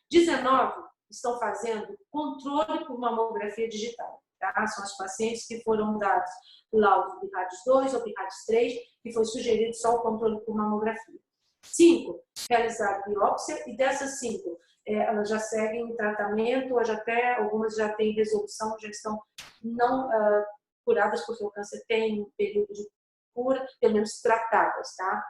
19 estão fazendo controle por mamografia digital. Tá? São as pacientes que foram dados laudo BIRADS 2 ou BIRADS 3, que foi sugerido só o controle por mamografia. 5 realizaram biópsia, e dessas 5, elas já seguem tratamento, ou algumas já têm resolução, já estão não curadas, porque o câncer tem um período de cura, pelo menos tratadas, tá?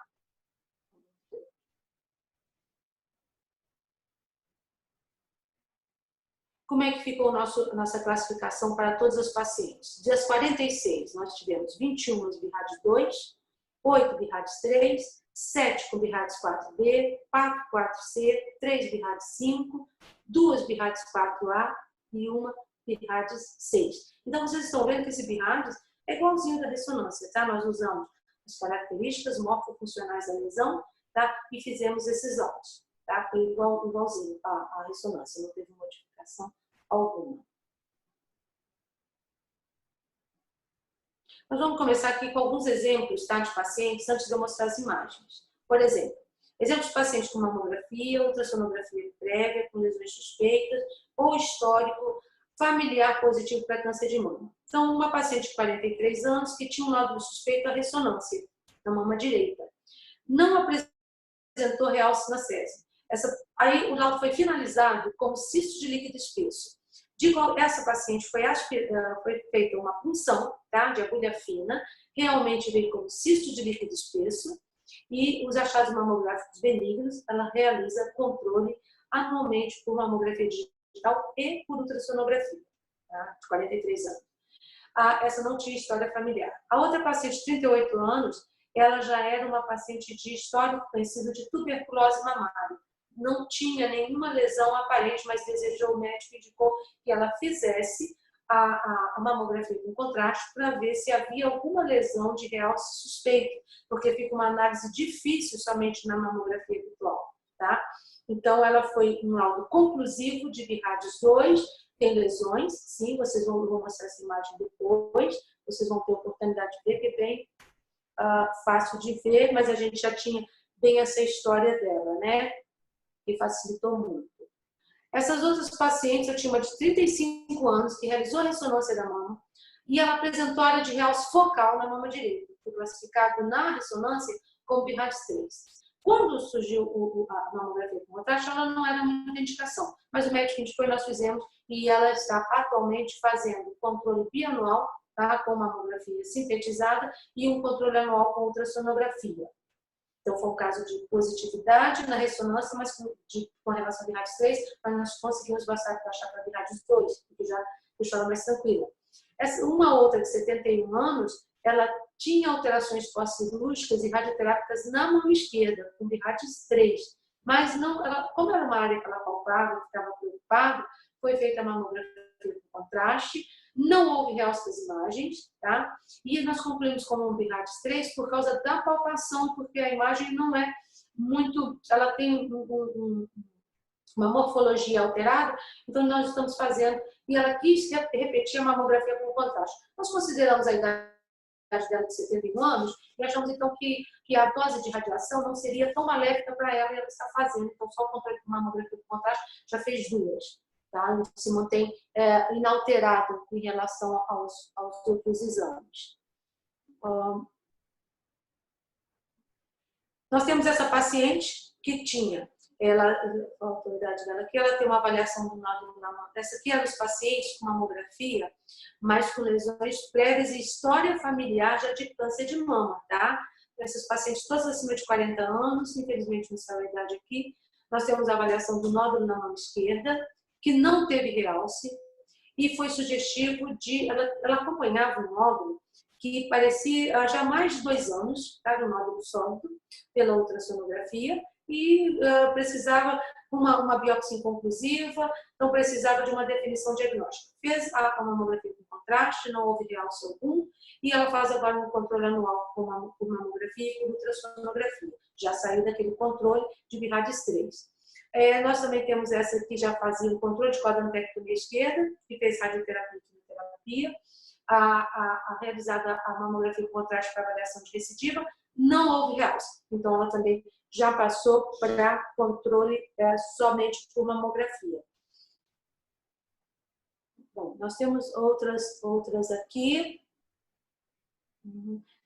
Como é que ficou nossa classificação para todos os pacientes? Das 46, nós tivemos 21 BIRADS 2, 8 BIRADS 3, 7 com BIRADS 4B, 4 4C, 3 BIRADS 5, 2 BIRADS 4A e 1 BIRADS 6. Então, vocês estão vendo que esse BIRADS é igualzinho da ressonância, tá? Nós usamos as características morfofuncionais da lesão, tá? E fizemos esses laudos, tá? Foi igualzinho à ressonância, não teve modificação alguma. Nós vamos começar aqui com alguns exemplos, tá, de pacientes antes de eu mostrar as imagens. Por exemplo, exemplos de pacientes com mamografia, ultrassonografia prévia, com lesões suspeitas ou histórico familiar positivo para câncer de mama. Então, uma paciente de 43 anos que tinha um nódulo suspeito à ressonância na mama direita. Não apresentou realce na cese. Aí o laudo foi finalizado como cisto de líquido espesso. Essa paciente foi feita uma punção, tá, de agulha fina, realmente veio como cisto de líquido espesso, e os achados mamográficos benignos, ela realiza controle anualmente por mamografia digital e por ultrassonografia, tá, de 43 anos. Essa não tinha história familiar. A outra paciente de 38 anos, ela já era uma paciente de histórico conhecido de tuberculose mamária. Não tinha nenhuma lesão aparente, mas desejou, o médico indicou que ela fizesse a mamografia com contraste para ver se havia alguma lesão de realce suspeito, porque fica uma análise difícil somente na mamografia virtual, tá? Então, ela foi um laudo conclusivo de BIRADS 2, tem lesões, sim, vocês vão mostrar essa imagem depois, vocês vão ter oportunidade de ver, que é bem fácil de ver, mas a gente já tinha bem essa história dela, né? Que facilitou muito. Essas outras pacientes, eu tinha uma de 35 anos que realizou a ressonância da mama e ela apresentou área de realce focal na mama direita, foi classificado na ressonância como BIRADS 3. Quando surgiu a mamografia com contraste, ela não era muita indicação, mas o médico indicou e nós fizemos, e ela está atualmente fazendo controle bianual, tá, com mamografia sintetizada e um controle anual com ultrassonografia. Então, foi um caso de positividade na ressonância, mas com relação a BIRADS 3, mas nós conseguimos baixar para BIRADS 2, porque já deixou ela mais tranquila. Uma outra de 71 anos, ela tinha alterações pós-cirúrgicas e radioterápicas na mão esquerda, com BIRADS 3. Mas, não, como era uma área que ela palpava, que estava preocupada, foi feita a mamografia com contraste, não houve realce das imagens, tá? E nós concluímos como um BIRADS 3 por causa da palpação, porque a imagem não é muito, ela tem uma morfologia alterada, então nós estamos fazendo, e ela quis repetir a mamografia com contraste. Nós consideramos a idade dela de 71 anos e achamos então que a dose de radiação não seria tão maléfica para ela e ela está fazendo, então só o controle com mamografia com contraste já fez 2. Tá? Se mantém inalterado em relação aos outros exames. Nós temos essa paciente que tinha, a autoridade dela aqui, ela tem uma avaliação do nódulo na mama. Essa aqui era os pacientes com mamografia, mas com lesões prévias e história familiar já de câncer de mama, tá? Esses pacientes todos acima de 40 anos, infelizmente não saiu a idade aqui. Nós temos a avaliação do nódulo na mama esquerda, que não teve realce, e foi sugestivo de... Ela acompanhava um nódulo que parecia já há mais de 2 anos, tá, um nódulo sólido, pela ultrassonografia, e precisava uma biópsia inconclusiva, não precisava de uma definição diagnóstica. Fez a mamografia com contraste, não houve realce algum, e ela faz agora um controle anual com mamografia e com ultrassonografia. já saiu daquele controle de BIRADS 3. Nós também temos essa que já fazia o controle de quadrantectomia esquerda, que fez radioterapia e quimioterapia, a realizada a mamografia com contraste para avaliação de recidiva, não houve realce. Então, ela também já passou para controle somente por mamografia. Bom, nós temos outras aqui.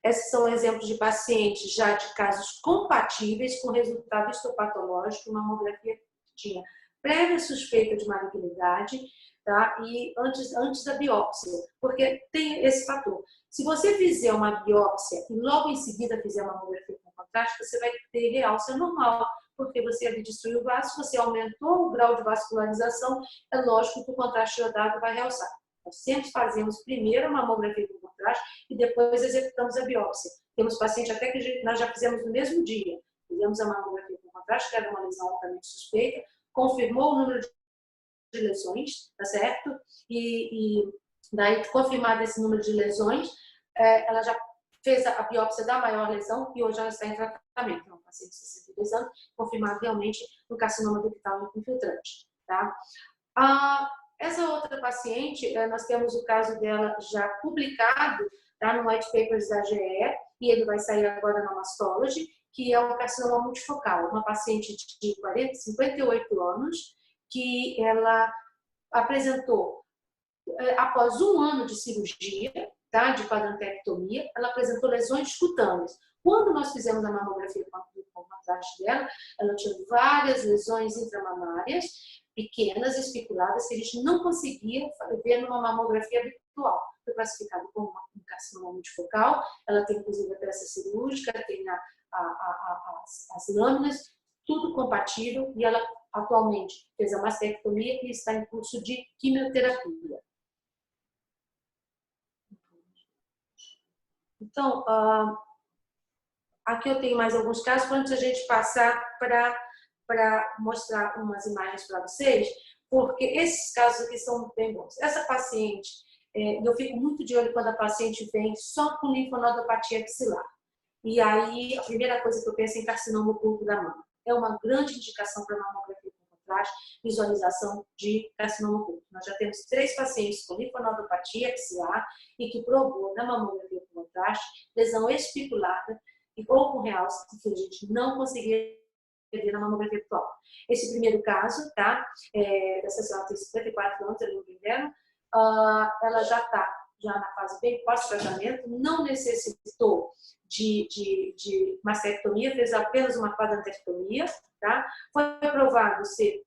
Esses são exemplos de pacientes já de casos compatíveis com resultado histopatológico, mamografia que tinha prévia suspeita de malignidade, tá? E antes da biópsia, porque tem esse fator. Se você fizer uma biópsia e logo em seguida fizer uma mamografia com contraste, você vai ter realce normal, porque você ali destruiu o vaso, você aumentou o grau de vascularização, é lógico que o contraste iodado vai realçar. Nós sempre fazemos primeiro a mamografia com contraste e depois executamos a biópsia. Temos paciente até que nós já fizemos no mesmo dia. Fizemos a mamografia com contraste, que era uma lesão altamente suspeita, confirmou o número de lesões, tá certo? E daí, confirmado esse número de lesões, ela já fez a biópsia da maior lesão e hoje ela está em tratamento. É um paciente de 62 anos, confirmado realmente um carcinoma ductal infiltrante, tá? Essa outra paciente, nós temos o caso dela já publicado, tá, no White Papers da GE, e ele vai sair agora na Mastology, que é um carcinoma multifocal, uma paciente de 58 anos, que ela apresentou, após um ano de cirurgia, tá, de quadrantectomia, ela apresentou lesões cutâneas. Quando nós fizemos a mamografia com contraste dela, ela tinha várias lesões intramamárias, pequenas, especuladas, que a gente não conseguia ver numa mamografia habitual. Foi classificado como um carcinoma multifocal, ela tem inclusive a peça cirúrgica, tem as lâminas, tudo compatível, e ela atualmente fez a mastectomia e está em curso de quimioterapia. Então, aqui eu tenho mais alguns casos, antes a gente passar para mostrar umas imagens para vocês, porque esses casos aqui são bem bons. Essa paciente, eu fico muito de olho quando a paciente vem só com linfonodopatia axilar. E aí, a primeira coisa que eu penso é em carcinoma oculto da mama. É uma grande indicação para mamografia com contraste, visualização de carcinoma oculto. Nós já temos 3 pacientes com linfonodopatia axilar e que provou na mamografia com contraste lesão espiculada ou com realce que a gente não conseguia ver na mamografia atual. Esse primeiro caso, tá? Essa senhora tem 54 anos, eu não me engano, ela já está na fase bem pós-tratamento, não necessitou de mastectomia, fez apenas uma quadrantectomia, tá? Foi provado ser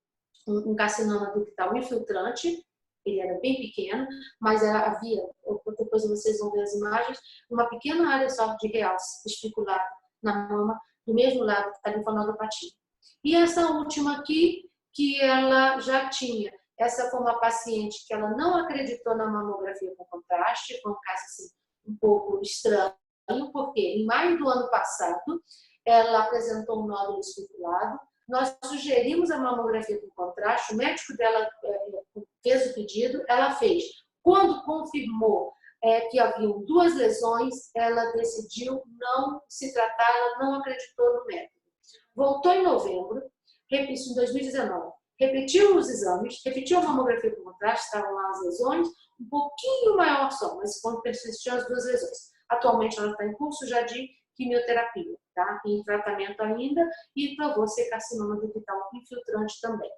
um carcinoma ductal infiltrante, ele era bem pequeno, mas havia, depois vocês vão ver as imagens, uma pequena área só de realce especulado na mama, do mesmo lado da linfonodopatia. E essa última aqui, que ela já tinha, essa foi uma paciente que ela não acreditou na mamografia com contraste, foi um caso assim, um pouco estranho, porque em maio do ano passado, ela apresentou um nódulo especulado, nós sugerimos a mamografia com contraste, o médico dela fez o pedido, ela fez. Quando confirmou que haviam 2 lesões, ela decidiu não se tratar, ela não acreditou no método. Voltou em novembro, isso em 2019, repetiu os exames, repetiu a mamografia com contraste, estavam lá as lesões, um pouquinho maior só, mas quando persistiam as 2 lesões. Atualmente ela está em curso já de quimioterapia, tá? Em tratamento ainda, e provou ser carcinoma ductal infiltrante também.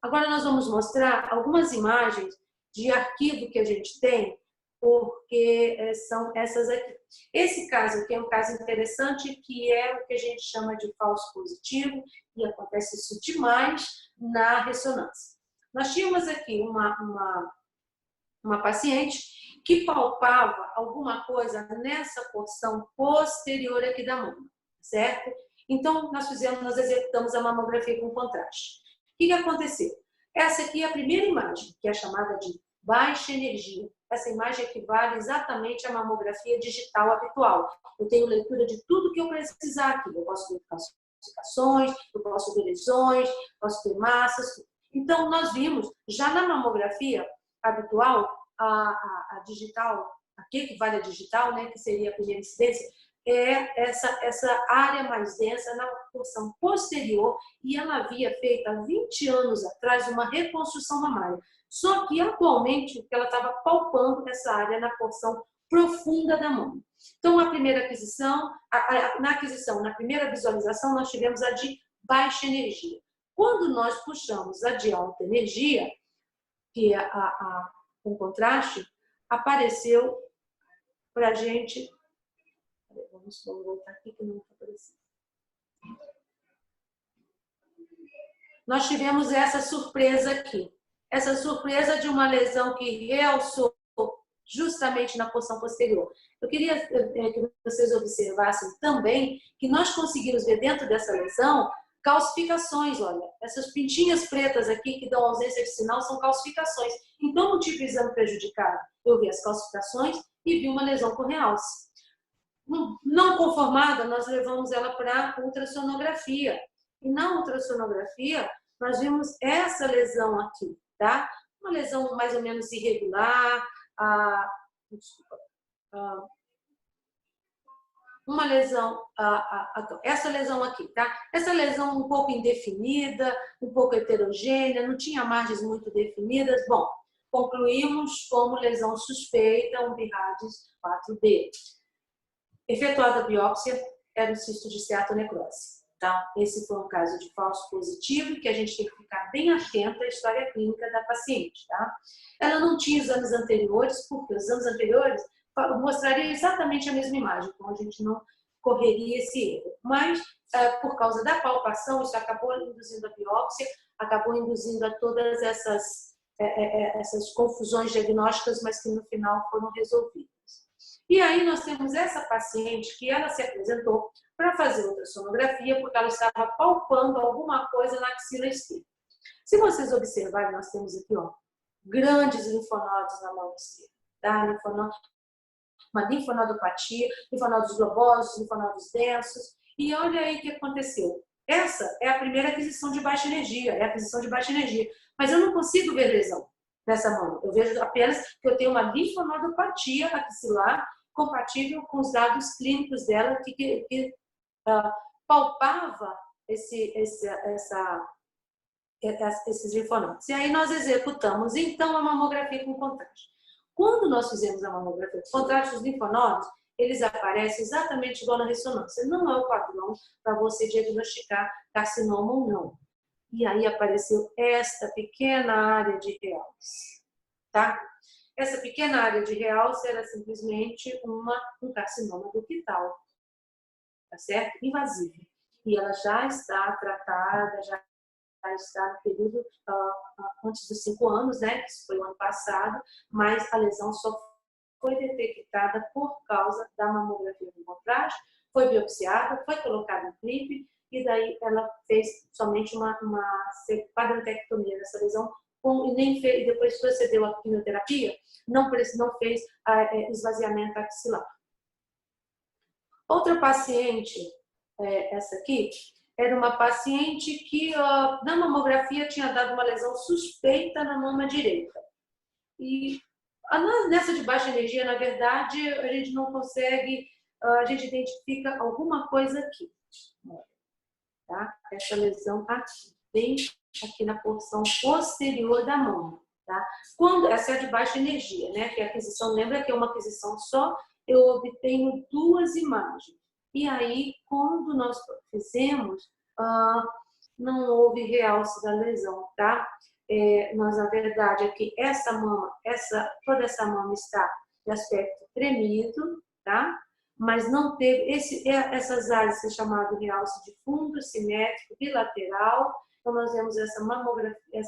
Agora nós vamos mostrar algumas imagens de arquivo que a gente tem, porque são essas aqui. Esse caso aqui é um caso interessante, que é o que a gente chama de falso positivo, e acontece isso demais na ressonância. Nós tínhamos aqui uma paciente que palpava alguma coisa nessa porção posterior aqui da mama, certo? Então, nós executamos a mamografia com contraste. O que aconteceu? Essa aqui é a primeira imagem, que é chamada de baixa energia. Essa imagem equivale exatamente à mamografia digital habitual. Eu tenho leitura de tudo que eu precisar aqui. Eu posso ver calcificações, eu posso ver lesões, posso ver massas. Então, nós vimos, já na mamografia habitual, a digital, aqui equivale a digital, né, que seria a primeira incidência, é essa área mais densa na porção posterior, e ela havia feito há 20 anos atrás uma reconstrução mamária. Só que atualmente ela estava palpando essa área na porção profunda da mama. Então, a primeira aquisição, na primeira visualização, nós tivemos a de baixa energia. Quando nós puxamos a de alta energia, que é com contraste, apareceu para a gente. Vamos voltar aqui que não está aparecendo. Nós tivemos essa surpresa aqui. Essa surpresa de uma lesão que realçou justamente na porção posterior. Eu queria que vocês observassem também que nós conseguimos ver dentro dessa lesão calcificações, olha. Essas pintinhas pretas aqui que dão ausência de sinal são calcificações. Então, no tipo de exame prejudicado, eu vi as calcificações e vi uma lesão com realce. Não conformada, nós levamos ela para ultrassonografia. E na ultrassonografia, nós vimos essa lesão aqui, tá? Uma lesão mais ou menos irregular, uma lesão, essa lesão aqui, tá? Essa lesão um pouco indefinida, um pouco heterogênea, não tinha margens muito definidas. Bom, concluímos como lesão suspeita, um BIRADS 4B. Efetuada a biópsia, era um cisto de esteatonecrose. Tá? Esse foi um caso de falso positivo que a gente tem que ficar bem atento à história clínica da paciente. Tá? Ela não tinha exames anteriores, porque os exames anteriores mostrariam exatamente a mesma imagem, então a gente não correria esse erro. Mas, por causa da palpação, isso acabou induzindo a biópsia, acabou induzindo a todas essas confusões diagnósticas, mas que no final foram resolvidas. E aí nós temos essa paciente que ela se apresentou para fazer ultrassonografia porque ela estava palpando alguma coisa na axila esquerda. Se vocês observarem, nós temos aqui, ó, grandes linfonodos na mão esquerda, tá? Uma linfonodopatia, linfonodos globosos, linfonodos densos. E olha aí o que aconteceu. Essa é a primeira aquisição de baixa energia, Mas eu não consigo ver lesão nessa mão. Eu vejo apenas que eu tenho uma linfonodopatia axilar compatível com os dados clínicos dela que palpava esses linfonodos. E aí nós executamos, então, a mamografia com contraste. Quando nós fizemos a mamografia com contraste, os linfonodos, eles aparecem exatamente igual na ressonância. Não é o padrão para você diagnosticar carcinoma ou não. E aí apareceu esta pequena área de realce, tá? Essa pequena área de realce era simplesmente um carcinoma ductal, tá certo? Invasivo. E ela já está tratada, já está no período antes dos 5 anos, né? Isso foi o ano passado, mas a lesão só foi detectada por causa da mamografia com contraste, foi biopsiada, foi colocada em clipe, e daí ela fez somente uma quadratectomia nessa lesão, e depois procedeu à quimioterapia, não fez esvaziamento axilar. Outra paciente, essa aqui, era uma paciente que na mamografia tinha dado uma lesão suspeita na mama direita. E nessa de baixa energia, na verdade, a gente não consegue, a gente identifica alguma coisa aqui. Tá? Essa lesão aqui, bem aqui na porção posterior da mama. Tá? Quando essa é de baixa energia, né? Que a aquisição, lembra que é uma aquisição só, eu obtenho 2 imagens. E aí, quando nós fizemos, não houve realce da lesão, tá? Nós, na verdade, aqui, toda essa mama está de aspecto tremido, tá? Mas não teve, essas áreas são chamadas de realce de fundo, simétrico, bilateral. Então, nós vemos essa mamografia,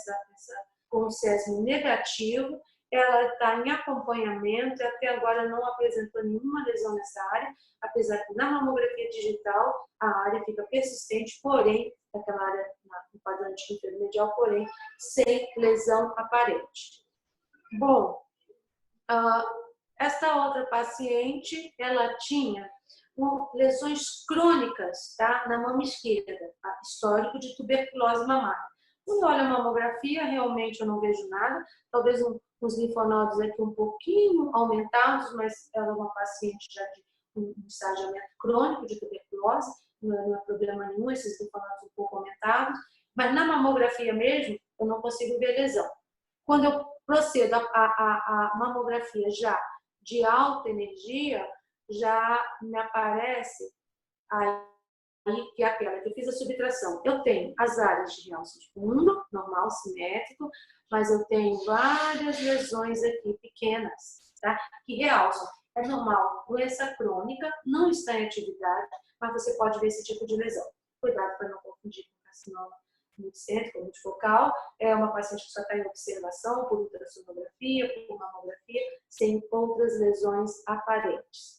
com o SESMO negativo, ela está em acompanhamento e até agora não apresentou nenhuma lesão nessa área, apesar que na mamografia digital a área fica persistente, porém, aquela área no quadrante intermedial, porém, sem lesão aparente. Bom, esta outra paciente, ela tinha lesões crônicas, tá, na mama esquerda, tá? Histórico de tuberculose mamária. Quando olho a mamografia, realmente eu não vejo nada, talvez uns linfonodos aqui um pouquinho aumentados, mas ela é uma paciente já de um estagiamento crônico de tuberculose, não é problema nenhum, esses linfonodos um pouco aumentados, mas na mamografia mesmo, eu não consigo ver lesão. Quando eu procedo a mamografia já de alta energia, já me aparece aí que é aquela que eu fiz a subtração. Eu tenho as áreas de realce de fundo, normal, simétrico, mas eu tenho várias lesões aqui pequenas, tá? Que realçam. É normal, doença crônica, não está em atividade, mas você pode ver esse tipo de lesão. Cuidado para não confundir com carcinoma multicêntrico, multifocal. É uma paciente que só está em observação por ultrassonografia, por mamografia, sem outras lesões aparentes,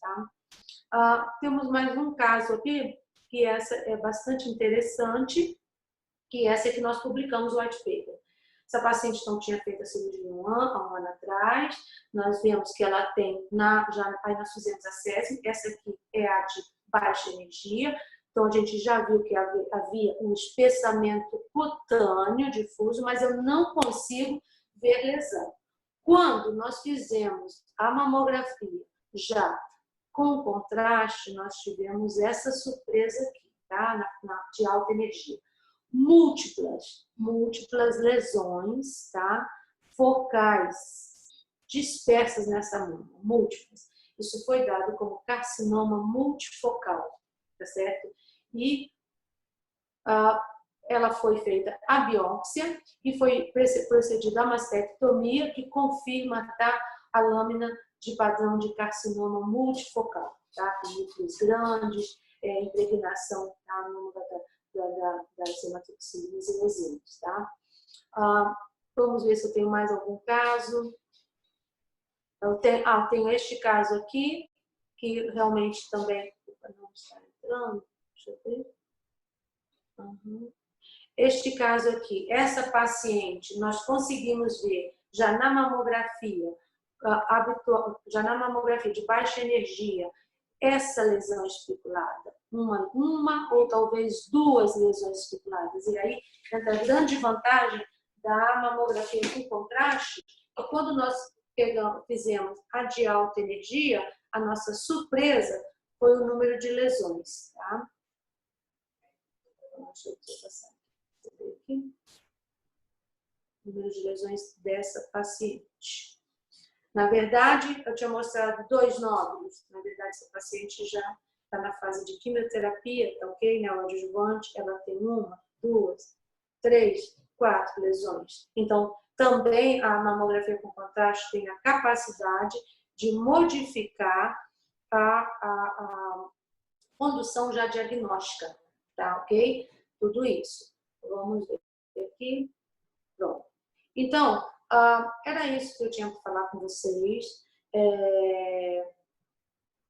tá? Temos mais um caso aqui, que essa é bastante interessante, que essa é que nós publicamos o white paper. Essa paciente não tinha feito a cirurgia há um ano atrás, nós vemos que ela tem, aí nós fizemos a SESM, essa aqui é a de baixa energia, então a gente já viu que havia um espessamento cutâneo difuso, mas eu não consigo ver lesão. Quando nós fizemos a mamografia já com contraste, nós tivemos essa surpresa aqui, tá? De alta energia. Múltiplas lesões, tá? Focais, dispersas nessa mama, múltiplas. Isso foi dado como carcinoma multifocal, tá certo? E ela foi feita a biópsia e foi procedida a mastectomia, que confirma, tá, a lâmina de padrão de carcinoma multifocal, tá? Com núcleos grandes, impregnação, tá, das hematoxinas e leucemias, tá? Vamos ver se eu tenho mais algum caso. Tenho este caso aqui, que realmente também não está entrando. Deixa eu ver. Este caso aqui, essa paciente, nós conseguimos ver já na mamografia, de baixa energia, essa lesão especulada, uma ou talvez duas lesões especuladas. E aí, a grande vantagem da mamografia com contraste é quando nós fizemos a de alta energia, a nossa surpresa foi o número de lesões, tá? Deixa eu passar aqui. O número de lesões dessa paciente. Na verdade, eu tinha mostrado 2 nódulos. Na verdade, essa paciente já está na fase de quimioterapia, tá ok? Neoadjuvante, ela tem 1, 2, 3, 4 lesões. Então, também a mamografia com contraste tem a capacidade de modificar a condução já diagnóstica, tá ok? Tudo isso. Vamos ver aqui. Pronto. Então, era isso que eu tinha para falar com vocês.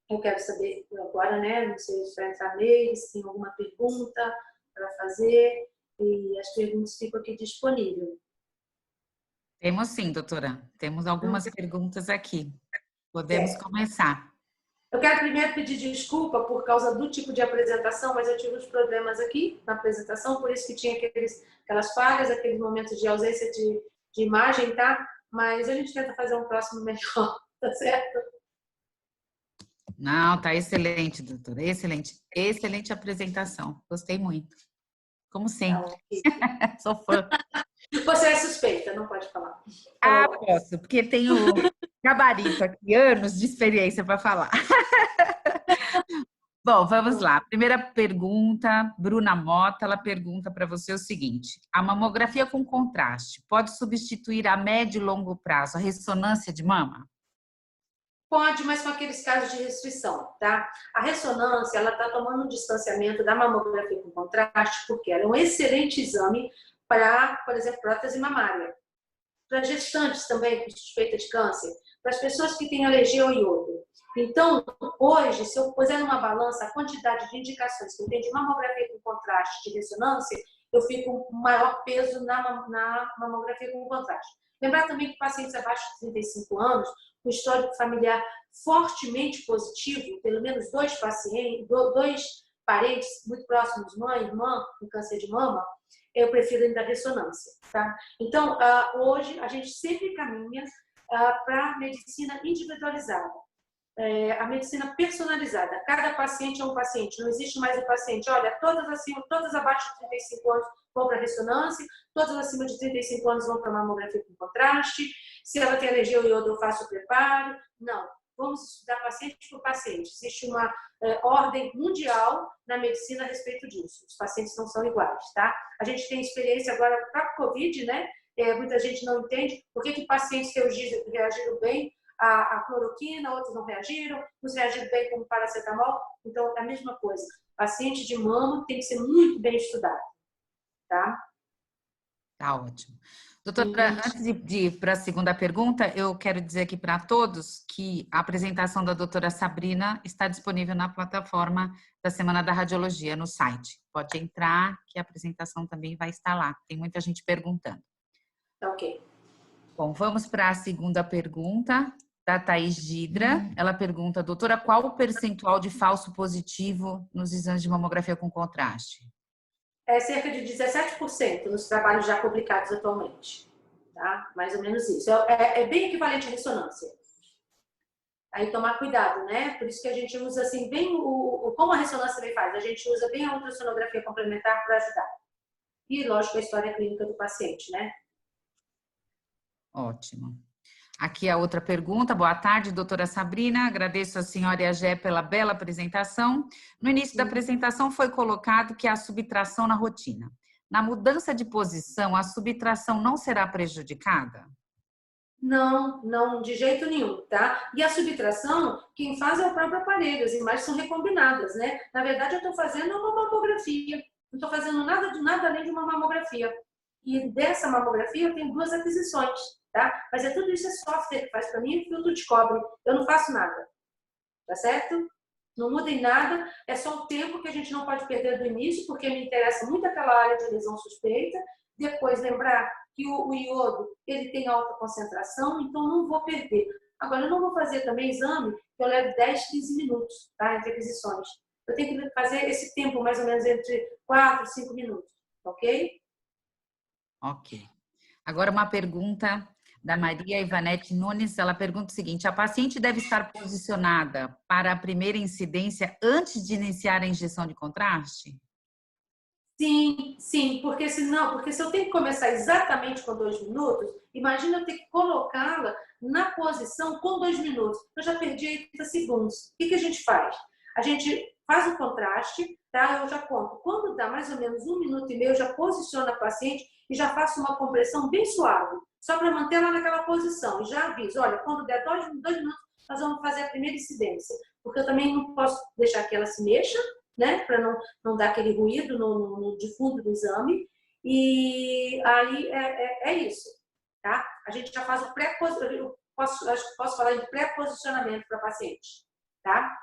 Eu quero saber agora, né? Não sei se vai entrar neles, se tem alguma pergunta para fazer. E as perguntas ficam aqui disponíveis. Temos sim, doutora. Temos algumas perguntas aqui. Podemos começar. Eu quero primeiro pedir desculpa por causa do tipo de apresentação, mas eu tive uns problemas aqui na apresentação, por isso que tinha aquelas falhas, aqueles momentos de ausência de imagem, tá? Mas a gente tenta fazer um próximo melhor, tá certo? Não, tá excelente, doutora. Excelente. Excelente apresentação. Gostei muito. Como sempre. Tá. Sou fã. Você é suspeita, não pode falar. Posso, porque tenho gabarito aqui, anos de experiência para falar. Bom, vamos lá. Primeira pergunta, Bruna Mota, ela pergunta para você o seguinte: a mamografia com contraste pode substituir a médio e longo prazo a ressonância de mama? Pode, mas com aqueles casos de restrição, tá? A ressonância, ela está tomando um distanciamento da mamografia com contraste, porque ela é um excelente exame para, por exemplo, prótese mamária. Para gestantes também com suspeita de câncer, para as pessoas que têm alergia ao iodo. Então, hoje, se eu puser numa balança a quantidade de indicações que eu tenho de mamografia com contraste de ressonância, eu fico com maior peso na mamografia com contraste. Lembrar também que pacientes abaixo de 35 anos, com histórico familiar fortemente positivo, pelo menos 2 parentes muito próximos, mãe, irmã, com câncer de mama, eu prefiro ainda a ressonância, tá? Então, hoje, a gente sempre caminha para medicina individualizada. a medicina personalizada. Cada paciente é um paciente. Não existe mais o paciente, olha, todas abaixo de 35 anos vão para ressonância, todas acima de 35 anos vão para mamografia com contraste. Se ela tem alergia ao iodo, eu faço o preparo. Não. Vamos estudar paciente por paciente. Existe uma ordem mundial na medicina a respeito disso. Os pacientes não são iguais, tá? A gente tem experiência agora para o Covid, né? Muita gente não entende por que pacientes reagiram bem à cloroquina, outros não reagiram, uns reagiram bem com paracetamol. Então, é a mesma coisa. Paciente de mama tem que ser muito bem estudado, tá? Tá ótimo. Doutora, antes de ir para a segunda pergunta, eu quero dizer aqui para todos que a apresentação da doutora Sabrina está disponível na plataforma da Semana da Radiologia, no site. Pode entrar, que a apresentação também vai estar lá. Tem muita gente perguntando. Ok. Bom, vamos para a segunda pergunta da Thaís Gidra. Ela pergunta, doutora, qual o percentual de falso positivo nos exames de mamografia com contraste? É cerca de 17% nos trabalhos já publicados atualmente, tá? Mais ou menos isso. É bem equivalente à ressonância. Aí tomar cuidado, né? Por isso que a gente usa assim bem como a ressonância também faz, a gente usa bem a ultrassonografia complementar para ajudar. E, lógico, a história clínica do paciente, né? Ótimo. Aqui a outra pergunta. Boa tarde, doutora Sabrina. Agradeço a senhora e a Gé pela bela apresentação. No início da apresentação foi colocado que há subtração na rotina. Na mudança de posição, a subtração não será prejudicada? Não, de jeito nenhum, tá? E a subtração, quem faz é o próprio aparelho, as imagens são recombinadas, né? Na verdade, eu estou fazendo uma mamografia, não estou fazendo nada além de uma mamografia. E dessa mamografia eu tenho 2 aquisições, tá? Mas tudo isso é software que faz para mim, filtro de cobre, eu não faço nada, tá certo? Não muda em nada, é só o tempo que a gente não pode perder do início, porque me interessa muito aquela área de lesão suspeita. Depois, lembrar que o iodo ele tem alta concentração, então não vou perder. Agora, eu não vou fazer também exame que eu levo 10, 15 minutos, tá? Entre aquisições. Eu tenho que fazer esse tempo mais ou menos entre 4 e 5 minutos, ok? Ok. Agora uma pergunta da Maria Ivanete Nunes, ela pergunta o seguinte, a paciente deve estar posicionada para a primeira incidência antes de iniciar a injeção de contraste? Sim, porque se eu tenho que começar exatamente com 2 minutos, imagina eu ter que colocá-la na posição com 2 minutos. Eu já perdi 80 segundos. O que a gente faz? A gente faz o contraste, tá? Eu já conto. Quando dá mais ou menos 1 minuto e meio, eu já posiciono a paciente e já faço uma compressão bem suave, só para manter ela naquela posição. E já aviso, olha, quando der 2 minutos, nós vamos fazer a primeira incidência. Porque eu também não posso deixar que ela se mexa, né, para não dar aquele ruído de fundo do exame. E aí é isso, tá? A gente já faz o pré-posicionamento, posso falar de pré-posicionamento para paciente, tá?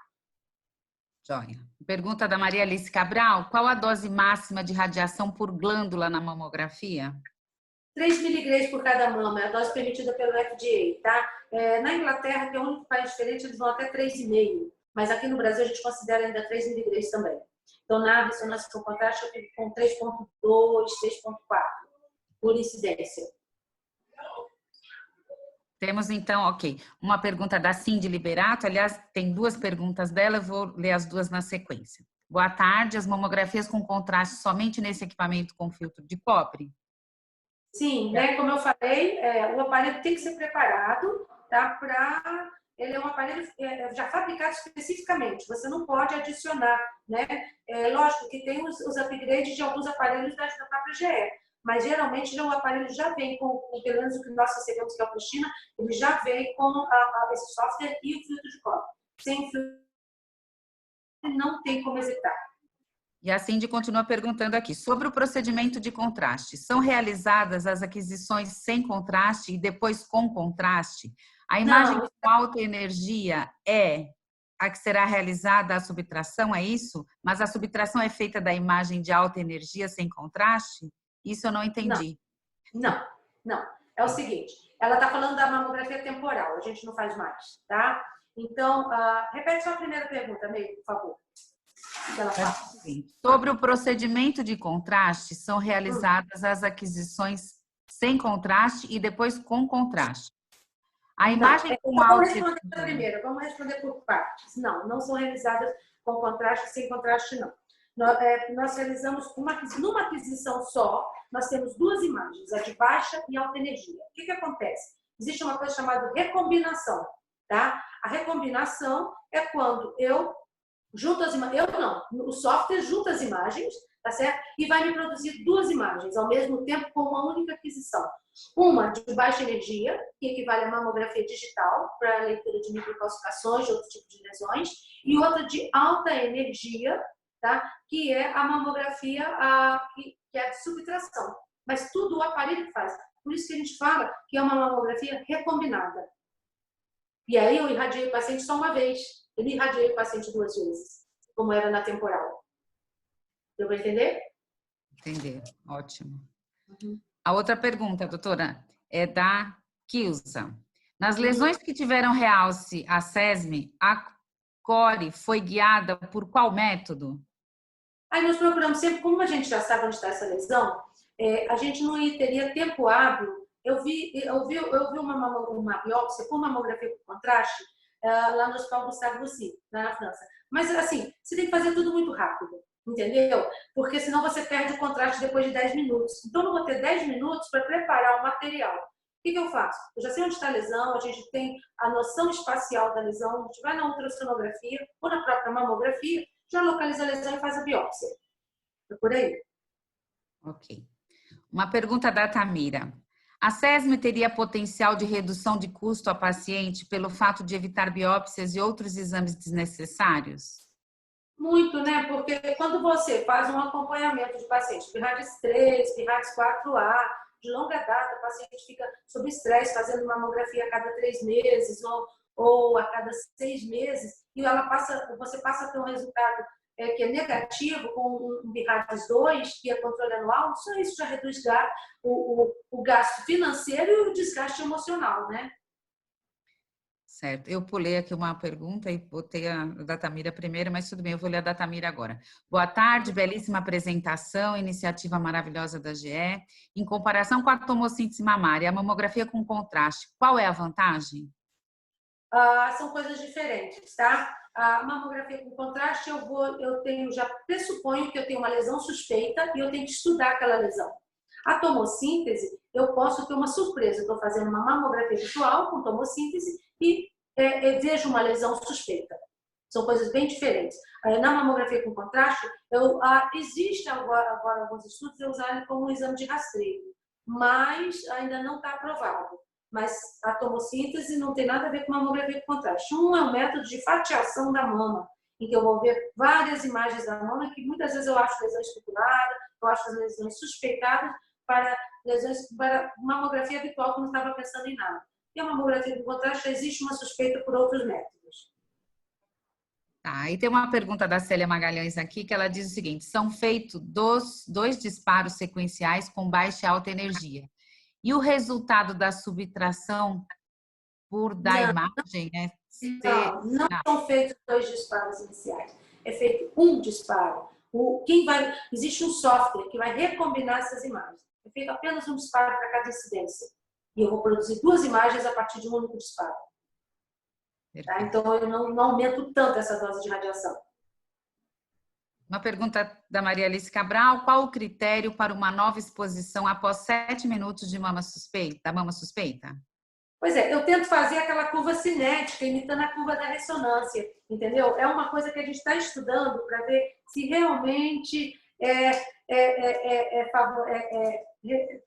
Joia. Pergunta da Maria Alice Cabral, qual a dose máxima de radiação por glândula na mamografia? 3 miligramas por cada mama, é a dose permitida pelo FDA, tá? Na Inglaterra, que é o único país diferente, eles vão até 3,5. Mas aqui no Brasil a gente considera ainda 3 miligramas também. Então, na ressonância com contraste, eu fico com 3,2, 3,4 por incidência. Temos então, ok, uma pergunta da Cindy Liberato, aliás, tem 2 perguntas dela, eu vou ler as 2 na sequência. Boa tarde, as mamografias com contraste somente nesse equipamento com filtro de cobre? Sim, né? Como eu falei, o aparelho tem que ser preparado, tá? Ele é um aparelho já fabricado especificamente, você não pode adicionar, né? Lógico que tem os upgrades de alguns aparelhos da própria GE, mas geralmente o aparelho já vem com, pelo menos o que nós recebemos que é a Cristina, ele já vem com esse software e o filtro de cobre. Sem filtro, não tem como executar. E a Cindy continua perguntando aqui, sobre o procedimento de contraste, são realizadas as aquisições sem contraste e depois com contraste? A imagem com alta energia é a que será realizada a subtração, é isso? Mas a subtração é feita da imagem de alta energia sem contraste? Isso eu não entendi. Não. É o seguinte, ela está falando da mamografia temporal, a gente não faz mais, tá? Então, repete só a primeira pergunta, Meire, por favor. Sobre o procedimento de contraste, são realizadas as aquisições sem contraste e depois com contraste. A imagem com vamos alta... responder a primeira, vamos responder por partes. Não, não são realizadas com contraste, sem contraste, não. Nós realizamos, numa aquisição só, nós temos duas imagens, a de baixa e alta energia. O que acontece? Existe uma coisa chamada recombinação, tá? A recombinação é quando eu junto as imagens, eu não, o software junta as imagens, tá certo? E vai me produzir duas imagens ao mesmo tempo com uma única aquisição. Uma de baixa energia, que equivale a mamografia digital, para leitura de microcalcificações, outro tipo de lesões, e outra de alta energia, tá? Que é a mamografia que é de subtração. Mas tudo o aparelho que faz. Por isso que a gente fala que é uma mamografia recombinada. E aí eu irradiei o paciente só uma vez. Eu não irradiei o paciente duas vezes, como era na temporal. Deu para entender? Entender, ótimo. A outra pergunta, doutora, é da Kilsa. Nas lesões que tiveram realce a SESME, a CORE foi guiada por qual método? Aí nós procuramos sempre, como a gente já sabe onde está essa lesão, a gente não teria tempo hábil. Eu vi uma biópsia com mamografia com contraste lá no Hospital Gustave Roussy, lá na França. Mas, assim, você tem que fazer tudo muito rápido, entendeu? Porque senão você perde o contraste depois de 10 minutos. Então, eu vou ter 10 minutos para preparar o material. O que eu faço? Eu já sei onde está a lesão, a gente tem a noção espacial da lesão, a gente vai na ultrassonografia ou na própria mamografia, já localiza a lesão e faz a biópsia. É por aí. Ok. Uma pergunta da Tamira. A SESME teria potencial de redução de custo a paciente pelo fato de evitar biópsias e outros exames desnecessários? Muito, né? Porque quando você faz um acompanhamento de pacientes, PIRADS 3, PIRADS 4A, de longa data, o paciente fica sob estresse, fazendo mamografia a cada 3 meses ou a cada 6 meses, e você passa a ter um resultado que é negativo com um PIRADS 2, que é controle anual, só isso já reduz o gasto financeiro e o desgaste emocional, né? Certo. Eu pulei aqui uma pergunta e botei a da Tamira primeiro, mas tudo bem, eu vou ler a da Tamira agora. Boa tarde, belíssima apresentação, iniciativa maravilhosa da GE. Em comparação com a tomossíntese mamária, a mamografia com contraste, qual é a vantagem? São coisas diferentes, tá? A mamografia com contraste, já pressuponho que eu tenho uma lesão suspeita e eu tenho que estudar aquela lesão. A tomossíntese, eu posso ter uma surpresa. Estou fazendo uma mamografia visual com tomossíntese e vejo uma lesão suspeita. São coisas bem diferentes. Na mamografia com contraste, existe agora alguns estudos de usar ele como um exame de rastreio, mas ainda não está aprovado. Mas a tomossíntese não tem nada a ver com mamografia com contraste. Um é um método de fatiação da mama, em que eu vou ver várias imagens da mama, que muitas vezes eu acho lesão estruturada, eu acho as lesões suspeitadas para mamografia habitual, que não estava pensando em nada. E a mamografia com contraste, existe uma suspeita por outros métodos. Tá, e tem uma pergunta da Célia Magalhães aqui, que ela diz o seguinte: são feitos dois disparos sequenciais com baixa e alta energia. E o resultado da subtração da imagem é não são feitos 2 disparos iniciais. É feito um disparo. Existe um software que vai recombinar essas imagens. É feito apenas um disparo para cada incidência. E eu vou produzir 2 imagens a partir de um único disparo. Tá? Então, eu não aumento tanto essa dose de radiação. Uma pergunta da Maria Alice Cabral: qual o critério para uma nova exposição após 7 minutos de mama suspeita? Pois é, eu tento fazer aquela curva cinética, imitando a curva da ressonância, entendeu? É uma coisa que a gente está estudando para ver se realmente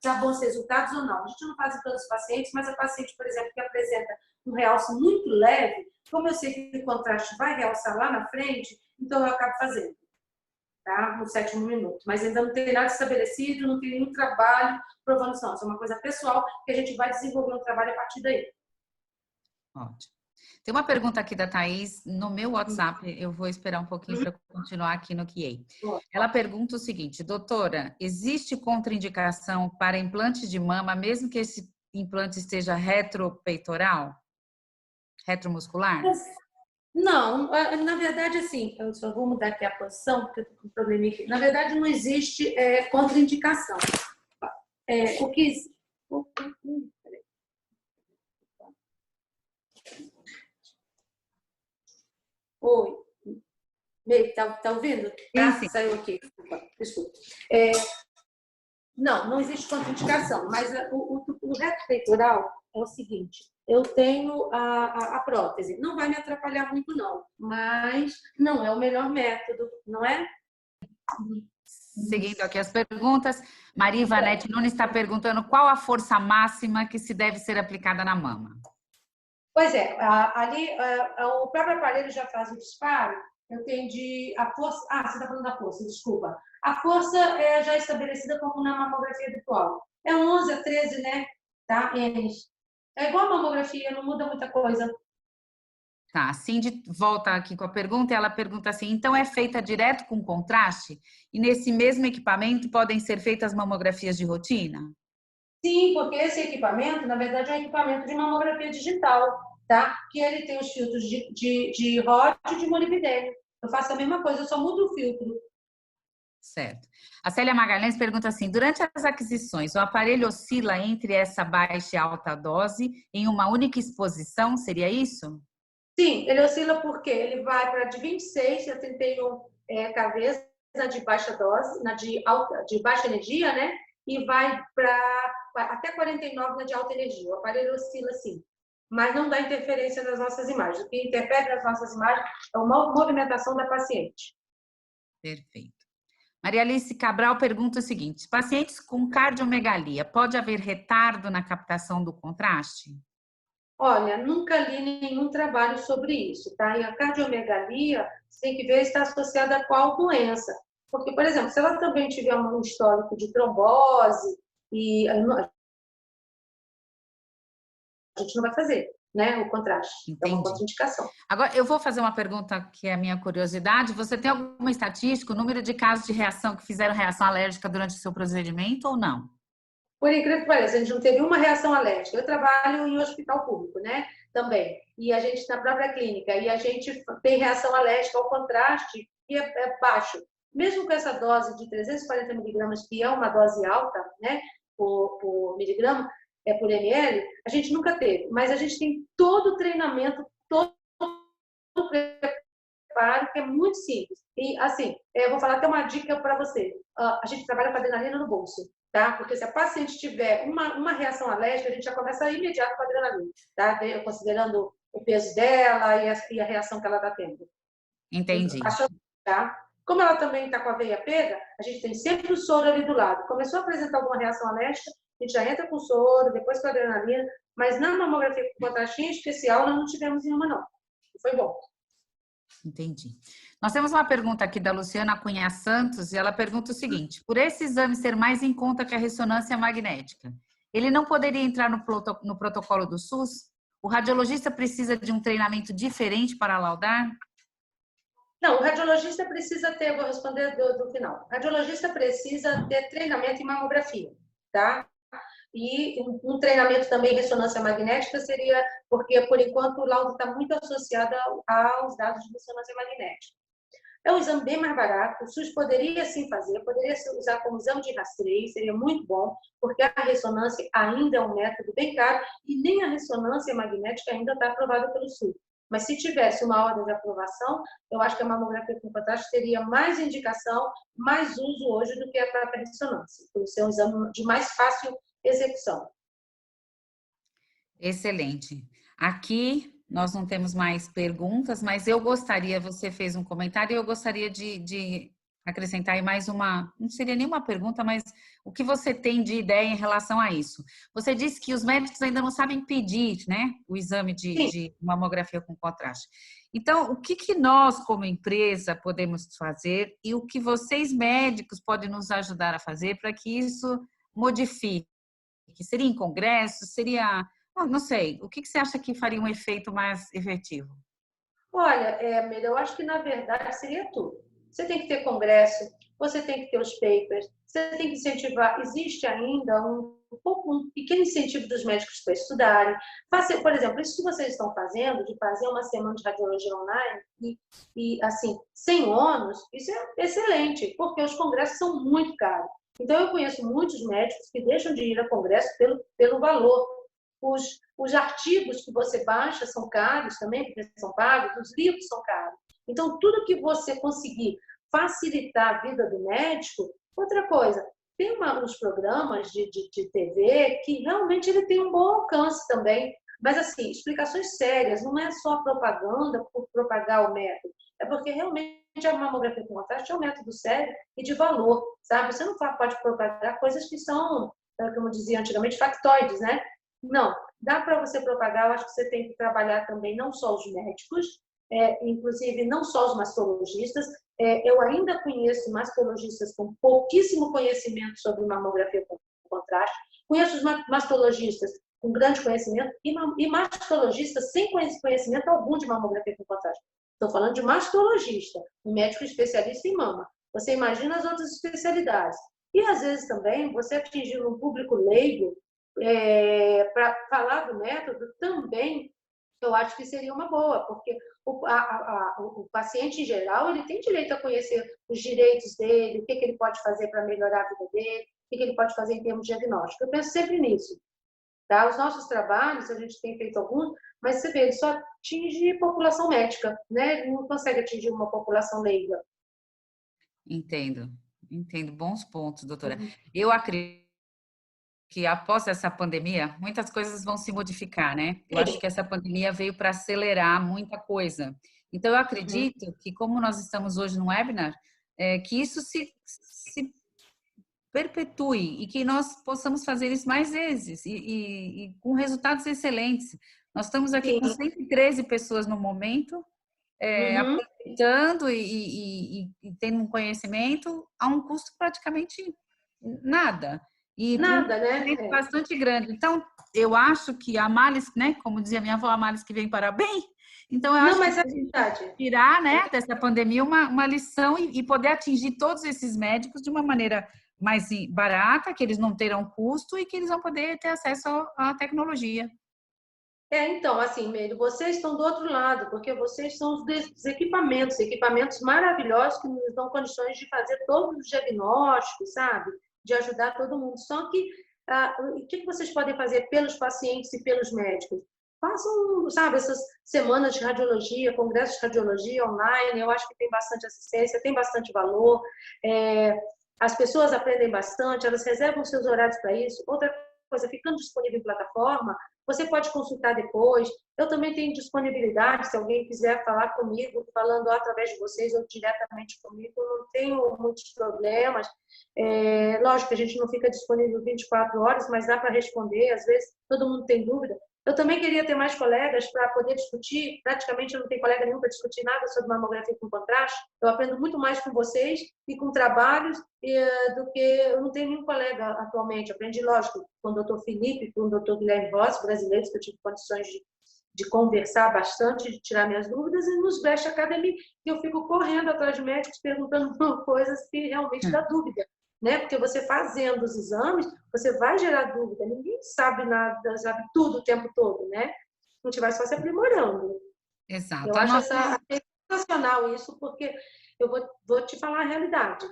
dá bons resultados ou não. A gente não faz em todos os pacientes, mas a paciente, por exemplo, que apresenta um realce muito leve, como eu sei que o contraste vai realçar lá na frente, então eu acabo fazendo. Tá? No 7º minuto. Mas ainda não tem nada estabelecido, não tem nenhum trabalho provando isso. Isso é uma coisa pessoal que a gente vai desenvolver um trabalho a partir daí. Ótimo. Tem uma pergunta aqui da Thaís no meu WhatsApp, eu vou esperar um pouquinho para continuar aqui no QA. Ela pergunta o seguinte: doutora, existe contraindicação para implante de mama, mesmo que esse implante esteja retropeitoral? Retromuscular? Não, na verdade, assim, eu só vou mudar aqui a posição, porque eu estou com um probleminha aqui. Na verdade, não existe contraindicação. Oi. Tá ouvindo? Sim, Tá? sim. Saiu aqui. Desculpa. Não existe contraindicação, mas o reto peitoral é o seguinte, eu tenho a prótese, não vai me atrapalhar muito não, mas não é o melhor método, não é? Seguindo aqui as perguntas, Maria Ivanete Nunes está perguntando qual a força máxima que se deve ser aplicada na mama. Pois é, ali o próprio aparelho já faz o disparo, eu tenho a força, você está falando da força, desculpa. A força é já estabelecida como na mamografia habitual. É 11 a 13, né? Tá? N's. É igual a mamografia, não muda muita coisa. Tá, a Cindy volta aqui com a pergunta e ela pergunta assim, então é feita direto com contraste? E nesse mesmo equipamento podem ser feitas mamografias de rotina? Sim, porque esse equipamento, na verdade, é um equipamento de mamografia digital, tá? Que ele tem os filtros de Rod e de molibdênio. Eu faço a mesma coisa, eu só mudo o filtro. Certo. A Célia Magalhães pergunta assim, durante as aquisições, o aparelho oscila entre essa baixa e alta dose em uma única exposição, seria isso? Sim, ele oscila porque ele vai para de 26 a 31 kV na de baixa dose, na de baixa energia, né? E vai para até 49 na de alta energia. O aparelho oscila assim, mas não dá interferência nas nossas imagens. O que interfere nas nossas imagens é a movimentação da paciente. Perfeito. Maria Alice Cabral pergunta o seguinte, pacientes com cardiomegalia, pode haver retardo na captação do contraste? Olha, nunca li nenhum trabalho sobre isso, tá? E a cardiomegalia, você tem que ver se está associada a qual doença. Porque, por exemplo, se ela também tiver um histórico de trombose, a gente não vai fazer, né? O contraste. É uma Entendi. contraindicação. Agora, eu vou fazer uma pergunta que é a minha curiosidade. Você tem alguma estatística, o número de casos de reação que fizeram reação alérgica durante o seu procedimento ou não? Por incrível que pareça, a gente não teve uma reação alérgica. Eu trabalho em hospital público, né? Também. E a gente, na própria clínica, e a gente tem reação alérgica ao contraste e é baixo. Mesmo com essa dose de 340 miligramas, que é uma dose alta, né? Por miligrama, por ml, a gente nunca teve. Mas a gente tem todo o treinamento, todo o preparo, que é muito simples. E, assim, eu vou falar até uma dica para você. A gente trabalha com adrenalina no bolso. Tá? Porque se a paciente tiver uma reação alérgica, a gente já começa imediato com a adrenalina, tá? Considerando o peso dela e a reação que ela está tendo. Entendi. Tá? Como ela também está com a veia pega, a gente tem sempre o soro ali do lado. Começou a apresentar alguma reação alérgica, a gente já entra com o soro, depois com a adrenalina, mas na mamografia com contrastinha especial nós não tivemos nenhuma, não. Foi bom. Entendi. Nós temos uma pergunta aqui da Luciana Cunha Santos e ela pergunta o seguinte, por esse exame ser mais em conta que a ressonância magnética, ele não poderia entrar no protocolo do SUS? O radiologista precisa de um treinamento diferente para laudar? Não, o radiologista precisa ter, vou responder do final, o radiologista precisa ter treinamento em mamografia, tá? E um treinamento também em ressonância magnética seria, porque por enquanto o laudo está muito associado aos dados de ressonância magnética. É um exame bem mais barato, o SUS poderia sim fazer, poderia se usar como exame de rastreio, seria muito bom, porque a ressonância ainda é um método bem caro e nem a ressonância magnética ainda está aprovada pelo SUS. Mas se tivesse uma ordem de aprovação, eu acho que a mamografia com contraste teria mais indicação, mais uso hoje do que a própria ressonância, por ser um exame de mais fácil execução. Excelente. Aqui nós não temos mais perguntas, mas eu gostaria, você fez um comentário, eu gostaria de acrescentar aí mais uma, não seria nenhuma pergunta, mas o que você tem de ideia em relação a isso? Você disse que os médicos ainda não sabem pedir, né, o exame de mamografia com contraste. Então, o que nós, como empresa, podemos fazer e o que vocês médicos podem nos ajudar a fazer para que isso modifique? Seria em congresso? Seria... não sei. O que você acha que faria um efeito mais efetivo? Olha, eu acho que, na verdade, seria tudo. Você tem que ter congresso, você tem que ter os papers, você tem que incentivar. Existe ainda um pequeno incentivo dos médicos para estudarem. Por exemplo, isso que vocês estão fazendo, de fazer uma semana de radiologia online e assim, sem ônus, isso é excelente, porque os congressos são muito caros. Então, eu conheço muitos médicos que deixam de ir a congresso pelo valor. Os artigos que você baixa são caros também, porque são pagos, os livros são caros. Então, tudo que você conseguir facilitar a vida do médico, outra coisa, tem uns programas de TV que realmente ele tem um bom alcance também, mas assim, explicações sérias, não é só propaganda por propagar o método, é porque realmente a mamografia com contraste é um método sério e de valor, sabe? Você não pode propagar coisas que são, como dizia antigamente, factoides, né? Não, dá para você propagar, eu acho que você tem que trabalhar também não só os médicos, inclusive não só os mastologistas. Eu ainda conheço mastologistas com pouquíssimo conhecimento sobre mamografia com contraste, conheço os mastologistas com grande conhecimento e mastologistas sem conhecimento algum de mamografia com contraste. Estou falando de mastologista, um médico especialista em mama. Você imagina as outras especialidades. E, às vezes, também, você atingir um público leigo para falar do método, também eu acho que seria uma boa, porque o paciente, em geral, ele tem direito a conhecer os direitos dele, o que ele pode fazer para melhorar a vida dele, o que ele pode fazer em termos diagnósticos. Eu penso sempre nisso. Tá? Os nossos trabalhos, a gente tem feito alguns, mas você vê, ele só atinge população médica, né? Ele não consegue atingir uma população leiga. Entendo, entendo. Bons pontos, doutora. Uhum. Eu acredito que após essa pandemia, muitas coisas vão se modificar, né? Eu acho que essa pandemia veio para acelerar muita coisa. Então, eu acredito que, como nós estamos hoje no webinar, que isso se perpetue e que nós possamos fazer isso mais vezes e com resultados excelentes. Nós estamos aqui com 113 pessoas no momento, aproveitando e tendo um conhecimento a um custo praticamente nada. E para um Nada, né? conhecimento bastante grande. Então, eu acho que há males, né? Como dizia minha avó, há males que vêm para bem. Então, eu Não, acho que mas é verdade. tirar, né, dessa pandemia uma lição e poder atingir todos esses médicos de uma maneira mais barata, que eles não terão custo e que eles vão poder ter acesso à tecnologia. Então, assim, Meire, vocês estão do outro lado, porque vocês são os equipamentos maravilhosos que nos dão condições de fazer todos os diagnósticos, sabe? De ajudar todo mundo. Só que, o que vocês podem fazer pelos pacientes e pelos médicos? Façam, sabe, essas semanas de radiologia, congressos de radiologia online, eu acho que tem bastante assistência, tem bastante valor, as pessoas aprendem bastante, elas reservam seus horários para isso. Outra coisa, ficando disponível em plataforma, você pode consultar depois. Eu também tenho disponibilidade, se alguém quiser falar comigo, falando através de vocês ou diretamente comigo, eu não tenho muitos problemas. Lógico que a gente não fica disponível 24 horas, mas dá para responder, às vezes todo mundo tem dúvida. Eu também queria ter mais colegas para poder discutir, praticamente eu não tenho colega nenhum para discutir nada sobre mamografia com contraste, eu aprendo muito mais com vocês e com trabalhos do que eu não tenho nenhum colega atualmente. Eu aprendi, lógico, com o doutor Felipe, com o doutor Guilherme Rossi, brasileiros, que eu tive condições de conversar bastante, de tirar minhas dúvidas, e nos Breast Academy eu fico correndo atrás de médicos perguntando coisas que realmente dá dúvida. Né? Porque você fazendo os exames, você vai gerar dúvida. Ninguém sabe nada, sabe tudo o tempo todo, né? A gente vai só se aprimorando. Exato. Eu acho sensacional isso, porque eu vou te falar a realidade.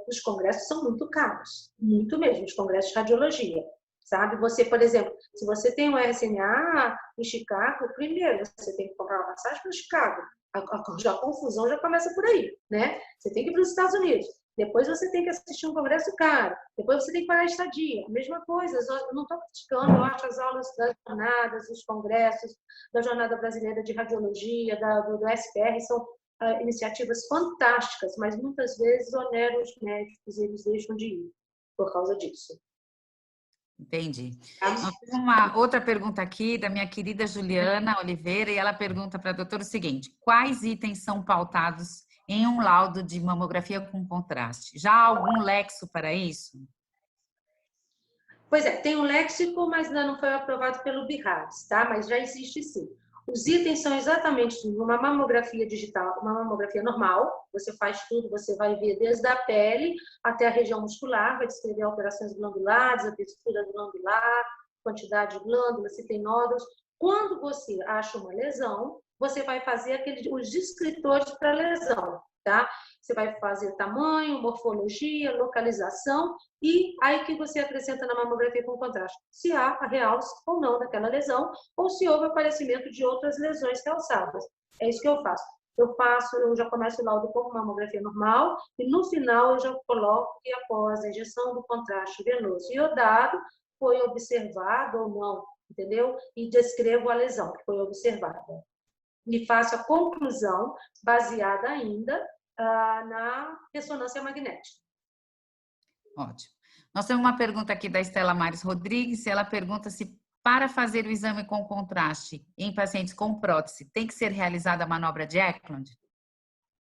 Os congressos são muito caros, muito mesmo, os congressos de radiologia. Sabe? Você, por exemplo, se você tem um RSNA em Chicago, primeiro você tem que comprar uma passagem para Chicago. A confusão já começa por aí, né? Você tem que ir para os Estados Unidos. Depois você tem que assistir um congresso caro. Depois você tem que pagar a estadia. A mesma coisa. Eu não estou criticando, eu acho as aulas das jornadas, os congressos, da Jornada Brasileira de Radiologia, do SPR, são iniciativas fantásticas, mas muitas vezes oneram os médicos, eles deixam de ir por causa disso. Entendi. Uma outra pergunta aqui da minha querida Juliana Oliveira, e ela pergunta para a doutora o seguinte: quais itens são pautados em um laudo de mamografia com contraste? Já há algum lexo para isso? Pois é, tem um léxico, mas ainda não foi aprovado pelo BIRADS, tá? Mas já existe sim. Os itens são exatamente uma mamografia digital, uma mamografia normal, você faz tudo, você vai ver desde a pele até a região muscular, vai descrever alterações glandulares, a textura glandular, quantidade de glândulas, se tem nódulos. Quando você acha uma lesão, você vai fazer os descritores para a lesão, tá? Você vai fazer tamanho, morfologia, localização e aí que você acrescenta na mamografia com contraste se há a realce ou não daquela lesão ou se houve aparecimento de outras lesões realçadas. É isso que eu faço. eu já começo o laudo como mamografia normal e no final eu já coloco que após a injeção do contraste venoso iodado foi observado ou não, entendeu? E descrevo a lesão que foi observada. E faço a conclusão baseada ainda na ressonância magnética. Ótimo. Nós temos uma pergunta aqui da Estela Mares Rodrigues, ela pergunta se para fazer o exame com contraste em pacientes com prótese, tem que ser realizada a manobra de Eklund?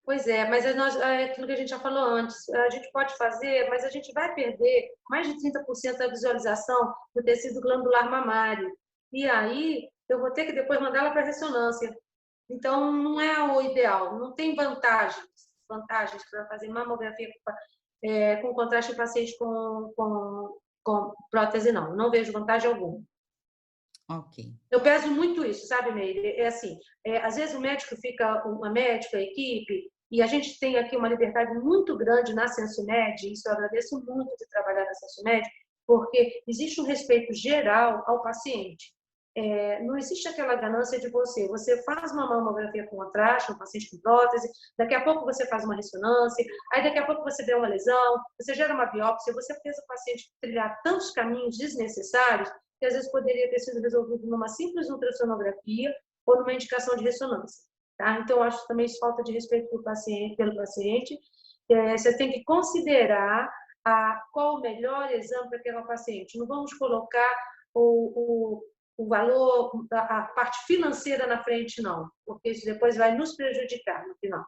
Pois é, mas é aquilo que a gente já falou antes, a gente pode fazer, mas a gente vai perder mais de 30% da visualização do tecido glandular mamário. E aí, eu vou ter que depois mandá-la para ressonância. Então, não é o ideal, não tem vantagens para fazer mamografia com contraste em paciente com prótese, não vejo vantagem alguma. Ok. Eu peso muito isso, sabe, Meire? É assim, às vezes o médico fica, uma médica, a equipe, e a gente tem aqui uma liberdade muito grande na SensoMed, isso eu agradeço muito de trabalhar na SensoMed, porque existe um respeito geral ao paciente. Não existe aquela ganância de você faz uma mamografia com contraste, um paciente com prótese, daqui a pouco você faz uma ressonância, aí daqui a pouco você vê uma lesão, você gera uma biópsia, você fez o paciente trilhar tantos caminhos desnecessários que às vezes poderia ter sido resolvido numa simples ultrassonografia ou numa indicação de ressonância. Tá? Então, eu acho também isso falta de respeito pelo paciente. Você tem que considerar qual o melhor exame para aquela paciente. Não vamos colocar o valor, a parte financeira na frente, não, porque isso depois vai nos prejudicar no final.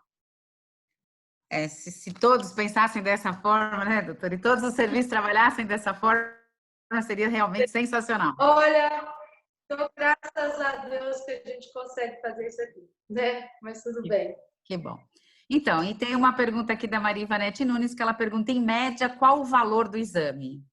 Se todos pensassem dessa forma, né, doutora? E todos os serviços trabalhassem dessa forma, seria realmente sensacional. Olha, então, graças a Deus que a gente consegue fazer isso aqui, né? Mas tudo bem. Que bom. Então, e tem uma pergunta aqui da Maria Ivanete Nunes, que ela pergunta, em média, qual o valor do exame?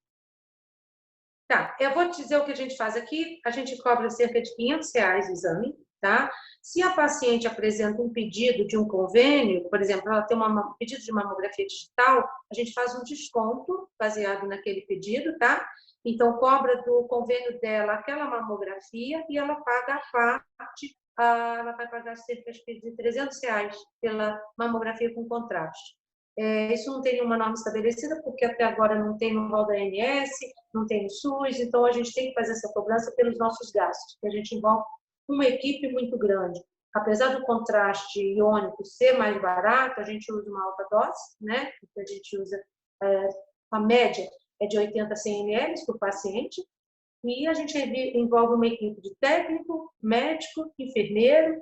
Tá, eu vou te dizer o que a gente faz aqui. A gente cobra cerca de R$500 o exame, tá? Se a paciente apresenta um pedido de um convênio, por exemplo, ela tem um pedido de mamografia digital, a gente faz um desconto baseado naquele pedido, tá? Então, cobra do convênio dela aquela mamografia e ela paga a parte, ela vai pagar cerca de R$300 pela mamografia com contraste. Isso não tem nenhuma norma estabelecida, porque até agora não tem no rol da ANS, não tem no SUS, então a gente tem que fazer essa cobrança pelos nossos gastos, porque a gente envolve uma equipe muito grande. Apesar do contraste iônico ser mais barato, a gente usa uma alta dose, né? Porque a gente usa, a média é de 80 a 100 ml por paciente, e a gente envolve uma equipe de técnico, médico, enfermeiro,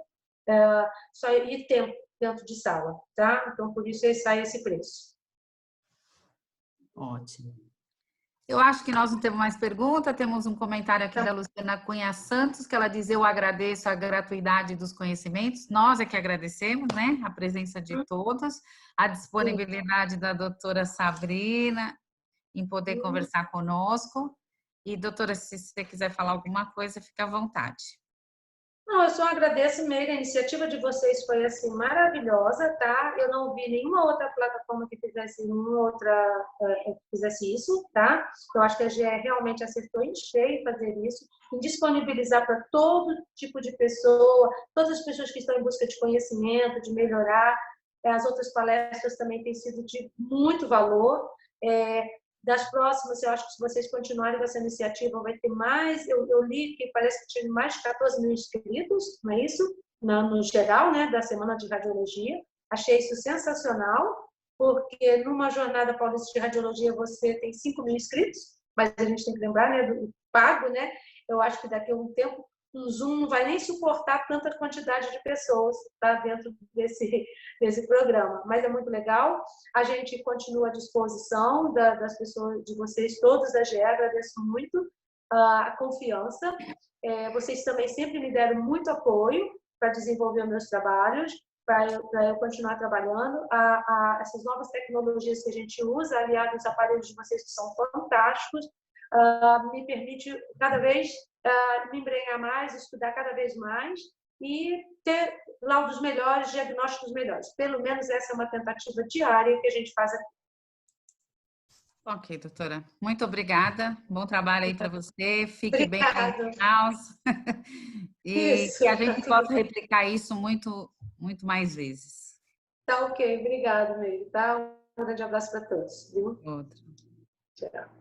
e tempo dentro de sala, tá? Então, por isso sai esse preço. Ótimo. Eu acho que nós não temos mais pergunta, temos um comentário aqui da Luciana Cunha Santos, que ela diz, eu agradeço a gratuidade dos conhecimentos, nós é que agradecemos, né, a presença de todos, a disponibilidade da doutora Sabrina em poder conversar conosco, e doutora, se você quiser falar alguma coisa, fica à vontade. Não, eu só agradeço mesmo, a iniciativa de vocês foi assim maravilhosa, tá? Eu não vi nenhuma outra plataforma que fizesse isso, tá? Eu acho que a GE realmente acertou em cheio fazer isso, em disponibilizar para todo tipo de pessoa, todas as pessoas que estão em busca de conhecimento, de melhorar. As outras palestras também têm sido de muito valor. Das próximas, eu acho que se vocês continuarem com essa iniciativa, vai ter mais. Eu li que parece que tinha mais de 14 mil inscritos, não é isso? No geral, né, da Semana de Radiologia. Achei isso sensacional, porque numa jornada paulista de radiologia você tem 5 mil inscritos, mas a gente tem que lembrar, né, do pago, né? Eu acho que daqui a um tempo o Zoom não vai nem suportar tanta quantidade de pessoas tá, dentro desse programa. Mas é muito legal. A gente continua à disposição das pessoas, de vocês todos da GE. Agradeço muito a confiança. Vocês também sempre me deram muito apoio para desenvolver os meus trabalhos, para eu continuar trabalhando. Essas novas tecnologias que a gente usa, aliado aos aparelhos de vocês que são fantásticos, me permite cada vez me embrenhar mais, estudar cada vez mais e ter laudos melhores, diagnósticos melhores. Pelo menos essa é uma tentativa diária que a gente faz aqui. Ok, doutora. Muito obrigada. Bom trabalho aí para você. Fique bem no house. E Isso, que a gente possa replicar isso muito, muito mais vezes. Tá ok, obrigado, Meire, tá? Um grande abraço para todos, viu? Outro. Tchau.